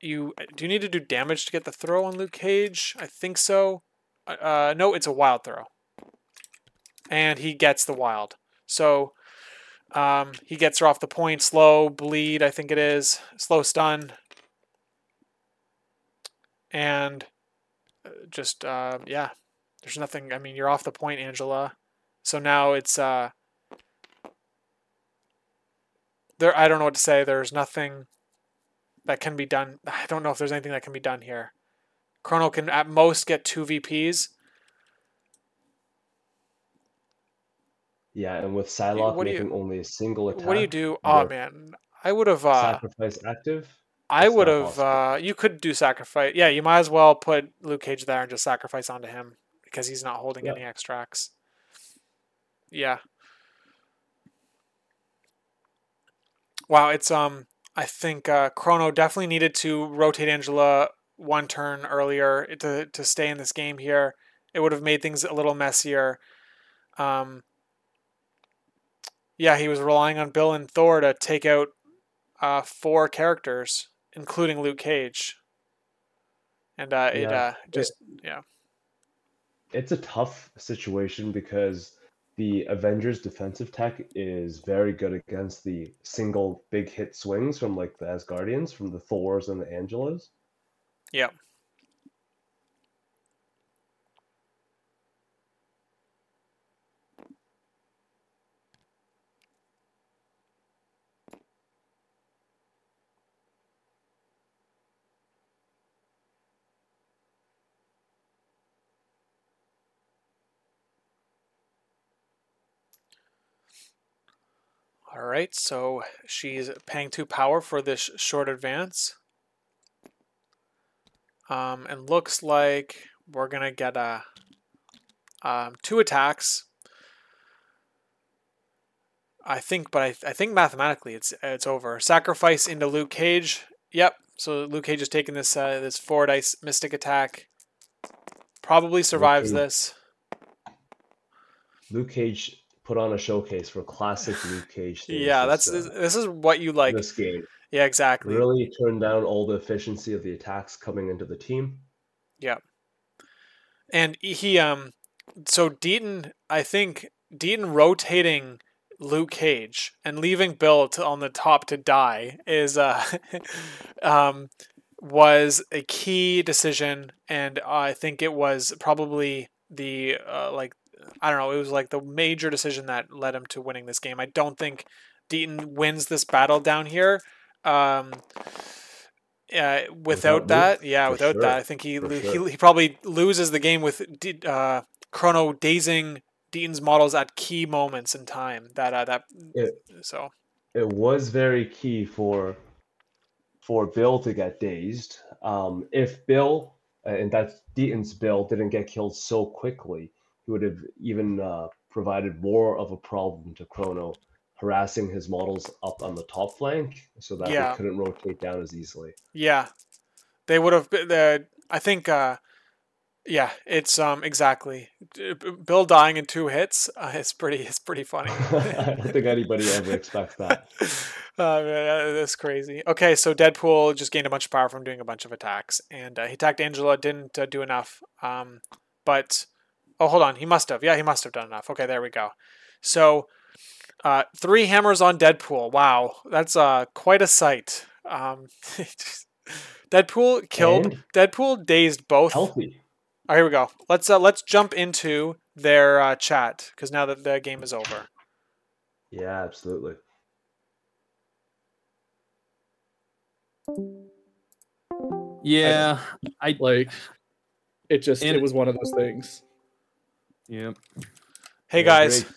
Do you need to do damage to get the throw on Luke Cage? I think so. No, it's a wild throw. And he gets the wild. So he gets her off the point. Slow, bleed, I think it is. Slow stun. And just, yeah. There's nothing, I mean, you're off the point, Angela. So now it's, I don't know what to say. There's nothing that can be done. I don't know if there's anything that can be done here. Chrono can at most get 2 VPs. Yeah, and with Psylocke making only a single attack. What do you do? Oh, man. I would have... sacrifice active? I would have... you could do sacrifice. Yeah, you might as well put Luke Cage there and just sacrifice onto him because he's not holding any extracts. Yeah. Wow, it's... I think Chrono definitely needed to rotate Angela 1 turn earlier to stay in this game here. It would have made things a little messier. Yeah, he was relying on Bill and Thor to take out 4 characters, including Luke Cage. And It's a tough situation because the Avengers defensive tech is very good against the single big hit swings from like the Asgardians, from the Thors and the Angelas. Yeah. All right, so she's paying 2 power for this short advance. And looks like we're going to get 2 attacks. I think mathematically it's over. Sacrifice into Luke Cage. Yep, so Luke Cage is taking this 4 dice Mystic attack. Probably survives this. Luke Cage put on a showcase for classic Luke Cage. Yeah, this is what you like. This game. Yeah, exactly. Really turned down all the efficiency of the attacks coming into the team. Yeah. And he so Deaton, I think Deaton rotating Luke Cage and leaving Bill on the top to die is was a key decision, and I think it was probably the I don't know, it was like the major decision that led him to winning this game. I don't think Deaton wins this battle down here. Without that, I think he probably loses the game with Chrono dazing Deaton's models at key moments in time. It was very key for Bill to get dazed. If Bill, and that's Deaton's Bill, didn't get killed so quickly, he would have even provided more of a problem to Chrono, harassing his models up on the top flank so that they couldn't rotate down as easily. Yeah, they would have. I think. It's exactly. Bill dying in 2 hits. It's pretty funny. I don't think anybody ever expects that. Man, that's crazy. Okay, so Deadpool just gained a bunch of power from doing a bunch of attacks, and he attacked Angela. Didn't do enough. But hold on, he must have. Yeah, he must have done enough. Okay, there we go. So 3 hammers on Deadpool. Wow, that's quite a sight. Deadpool killed. Deadpool dazed both. Healthy. Oh, here we go. Let's jump into their chat because now that the game is over. Yeah, absolutely. Yeah, I like it. It was one of those things. Yeah. Hey guys. Great.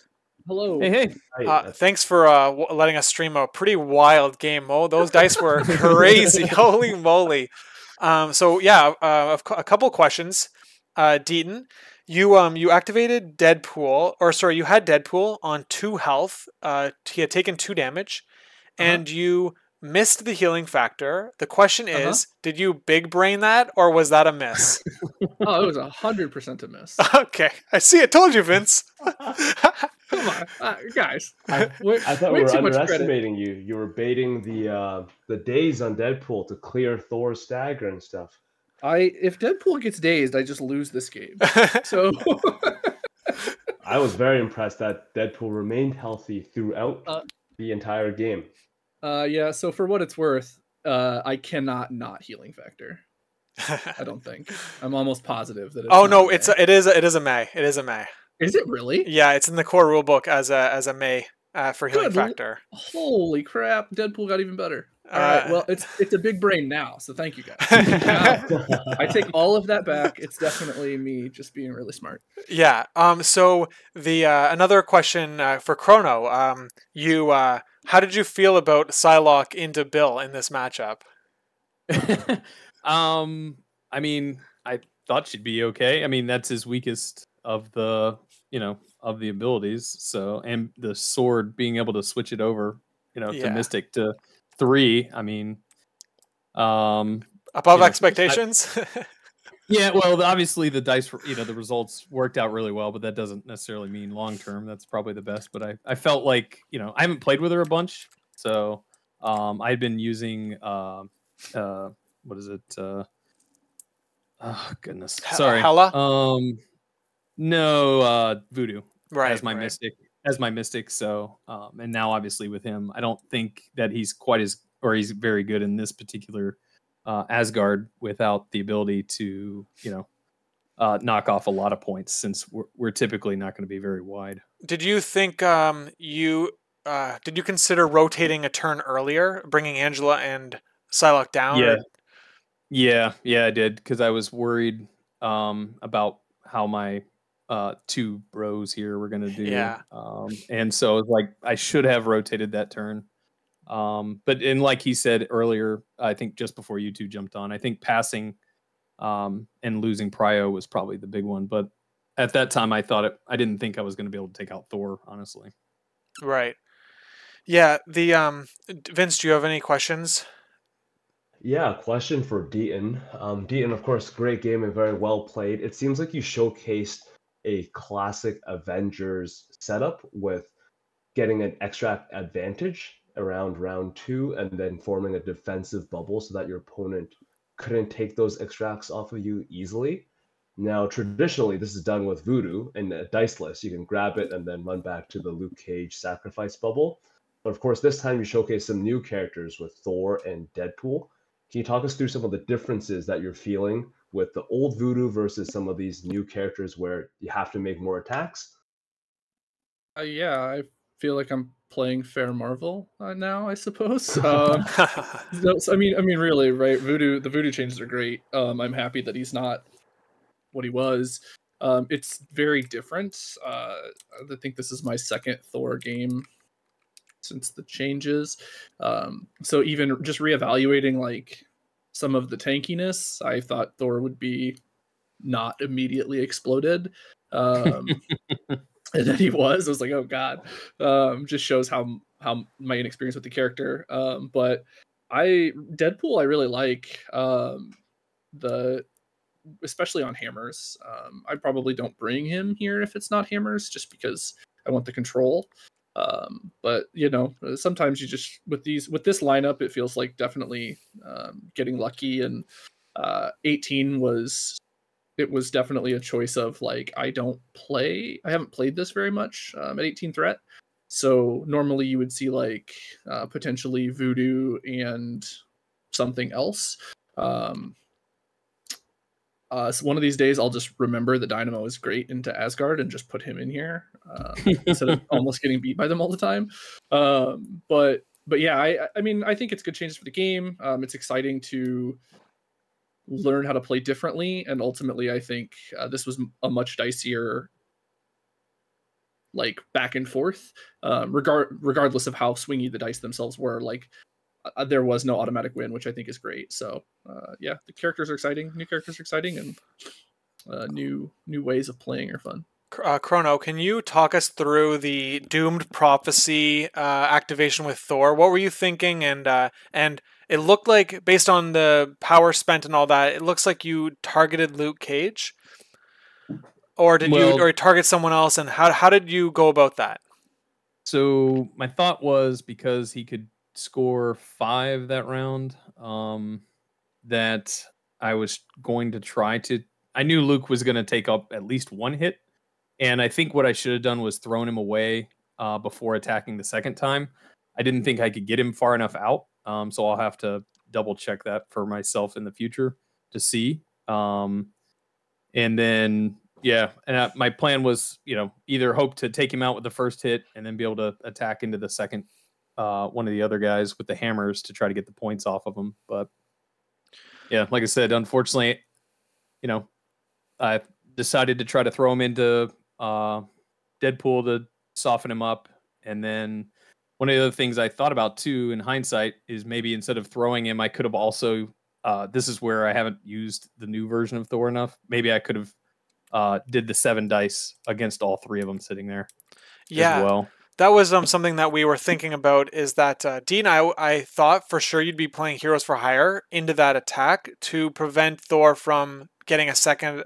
Hello. Hey. Thanks for letting us stream a pretty wild game. Oh, those dice were crazy. Holy moly. So yeah, a couple questions. Deaton, you activated Deadpool, or sorry, you had Deadpool on 2 health. He had taken 2 damage, and you missed the healing factor. The question is, did you big brain that, or was that a miss? Oh, it was 100% a miss. Okay, I see. I told you, Vince. Come on, guys. I thought we way were too much credit. underestimating you. You were baiting the days on Deadpool to clear Thor's stagger and stuff. If Deadpool gets dazed, I just lose this game. So I was very impressed that Deadpool remained healthy throughout the entire game. Yeah, so for what it's worth, I cannot not healing factor. I don't think. I'm almost positive that it's Oh no, it is a May. It is a May. Is it really? Yeah, it's in the core rulebook as a May for healing factor. Holy crap, Deadpool got even better. All right, well, it's a big brain now, so thank you guys. I take all of that back. It's definitely me just being really smart. Yeah. So the another question for Chrono. How did you feel about Psylocke into Bill in this matchup? I mean, I thought she'd be okay. I mean, that's his weakest of the, of the abilities. So, and the sword being able to switch it over, to Mystic to 3. I mean, above expectations. Yeah, well, obviously the dice, the results worked out really well, but that doesn't necessarily mean long term. That's probably the best. But I felt like, I haven't played with her a bunch, so I'd been using what is it? Oh goodness, sorry, Hela. No, Voodoo, right, as my mystic. So, and now obviously with him, I don't think that he's he's very good in this particular Asgard without the ability to, knock off a lot of points, since we're typically not going to be very wide. Did you think did you consider rotating a turn earlier, bringing Angela and Psylocke down? Yeah, I did, because I was worried about how my 2 bros here were going to do. Yeah. And so it was like I should have rotated that turn. But like he said earlier, I think just before you two jumped on, I think passing and losing Prio was probably the big one. But at that time, I didn't think I was going to be able to take out Thor, honestly. Right. Yeah. The Vince, do you have any questions? Yeah, question for Deaton. Deaton, of course, great game and very well played. It seems like you showcased a classic Avengers setup with getting an extract advantage around round 2 and then forming a defensive bubble so that your opponent couldn't take those extracts off of you easily. Now, traditionally, this is done with Voodoo and a dice list. You can grab it and then run back to the Luke Cage sacrifice bubble. But of course, this time you showcase some new characters with Thor and Deadpool. Can you talk us through some of the differences that you're feeling with the old Voodoo versus some of these new characters where you have to make more attacks? Yeah, I feel like I'm playing Fair Marvel now, I suppose. So, I mean, really, right? The Voodoo changes are great. I'm happy that he's not what he was. It's very different. I think this is my second Thor game since the changes. So even just reevaluating like some of the tankiness, I thought Thor would be not immediately exploded. And then he was. I was like, oh god. Just shows how my inexperience with the character. But Deadpool I really like. Especially on hammers. I probably don't bring him here if it's not hammers, just because I want the control. But sometimes you just with this lineup, it feels like definitely getting lucky. And 18 was definitely a choice of like I haven't played this very much at 18 threat. So normally you would see like potentially Voodoo and something else. So one of these days I'll just remember that Dynamo is great into Asgard and just put him in here instead of almost getting beat by them all the time. But yeah, I mean, I think it's good changes for the game. It's exciting to learn how to play differently, and ultimately I think this was a much dicier like back and forth, regardless of how swingy the dice themselves were. Like there was no automatic win, which I think is great. So yeah, the new characters are exciting, and new ways of playing are fun. Chrono, can you talk us through the doomed prophecy activation with Thor? What were you thinking? And it looked like, based on the power spent and all that, it looks like you targeted Luke Cage, or did you or target someone else? And how did you go about that? So my thought was, because he could score 5 that round, that I was going to try to. I knew Luke was going to take up at least 1 hit, and I think what I should have done was thrown him away before attacking the second time. I didn't think I could get him far enough out, so I'll have to double check that for myself in the future to see. And then, yeah, and my plan was, either hope to take him out with the first hit and then be able to attack into the second one of the other guys with the hammers to try to get the points off of him. But yeah, like I said, unfortunately, I decided to try to throw him into Deadpool to soften him up. And then one of the other things I thought about too, in hindsight, is maybe instead of throwing him, I could have also, this is where I haven't used the new version of Thor enough. Maybe I could have did the 7 dice against all 3 of them sitting there as well. That was something that we were thinking about, is that Dean, I thought for sure you'd be playing Heroes for Hire into that attack to prevent Thor from getting a second,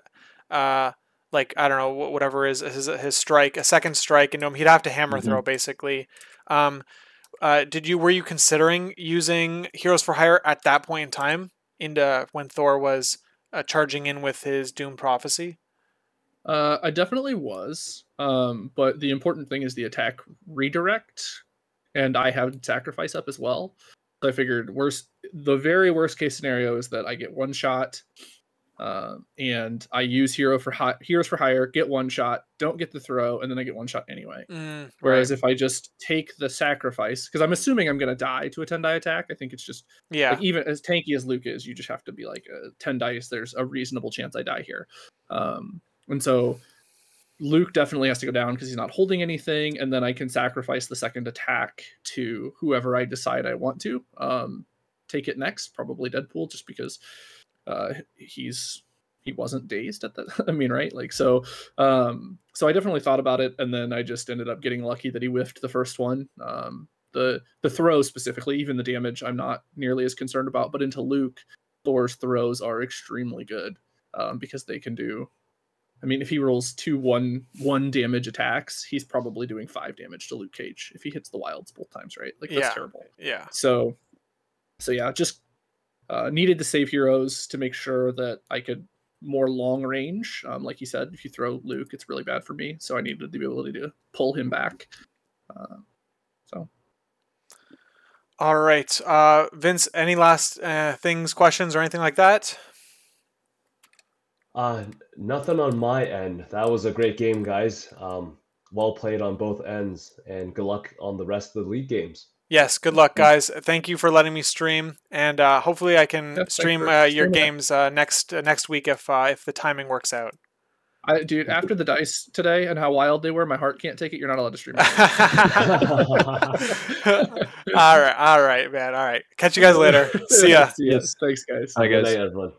I don't know, whatever is his strike, a second strike into him. He'd have to hammer throw, basically. Were you considering using Heroes for Hire at that point in time, into when Thor was charging in with his Doom Prophecy? I definitely was, but the important thing is the attack redirect, and I have Sacrifice up as well. So I figured the very worst case scenario is that I get 1 shot, and I use Heroes for Hire, get 1 shot, don't get the throw, and then I get 1 shot anyway. Whereas if I just take the Sacrifice, because I'm assuming I'm going to die to a 10 die attack, I think it's just, like, even as tanky as Luke is, you just have to be like 10 dice, there's a reasonable chance I die here. And so Luke definitely has to go down because he's not holding anything, and then I can sacrifice the second attack to whoever I decide I want to take it next, probably Deadpool, just because he wasn't dazed at that. I mean, right? Like, so I definitely thought about it, and then I just ended up getting lucky that he whiffed the first one. The throw specifically, even the damage, I'm not nearly as concerned about, but into Luke, Thor's throws are extremely good because they can do. I mean, if he rolls 2 1 damage attacks, he's probably doing 5 damage to Luke Cage if he hits the wilds both times, right? Like, that's terrible. Yeah. So yeah, just needed to save heroes to make sure that I could more long range. Like you said, if you throw Luke, it's really bad for me. So I needed the ability to pull him back. All right. Vince, any last questions or anything like that? Nothing on my end. That was a great game, guys. Well played on both ends, and good luck on the rest of the league games. Yes, good luck, guys. Thank you for letting me stream, and hopefully I can stream your games next week if the timing works out. Dude, after the dice today and how wild they were, my heart can't take it. You're not allowed to stream. All right, man. All right. Catch you guys later. See ya. Yes, thanks, guys. Have a good night, everyone.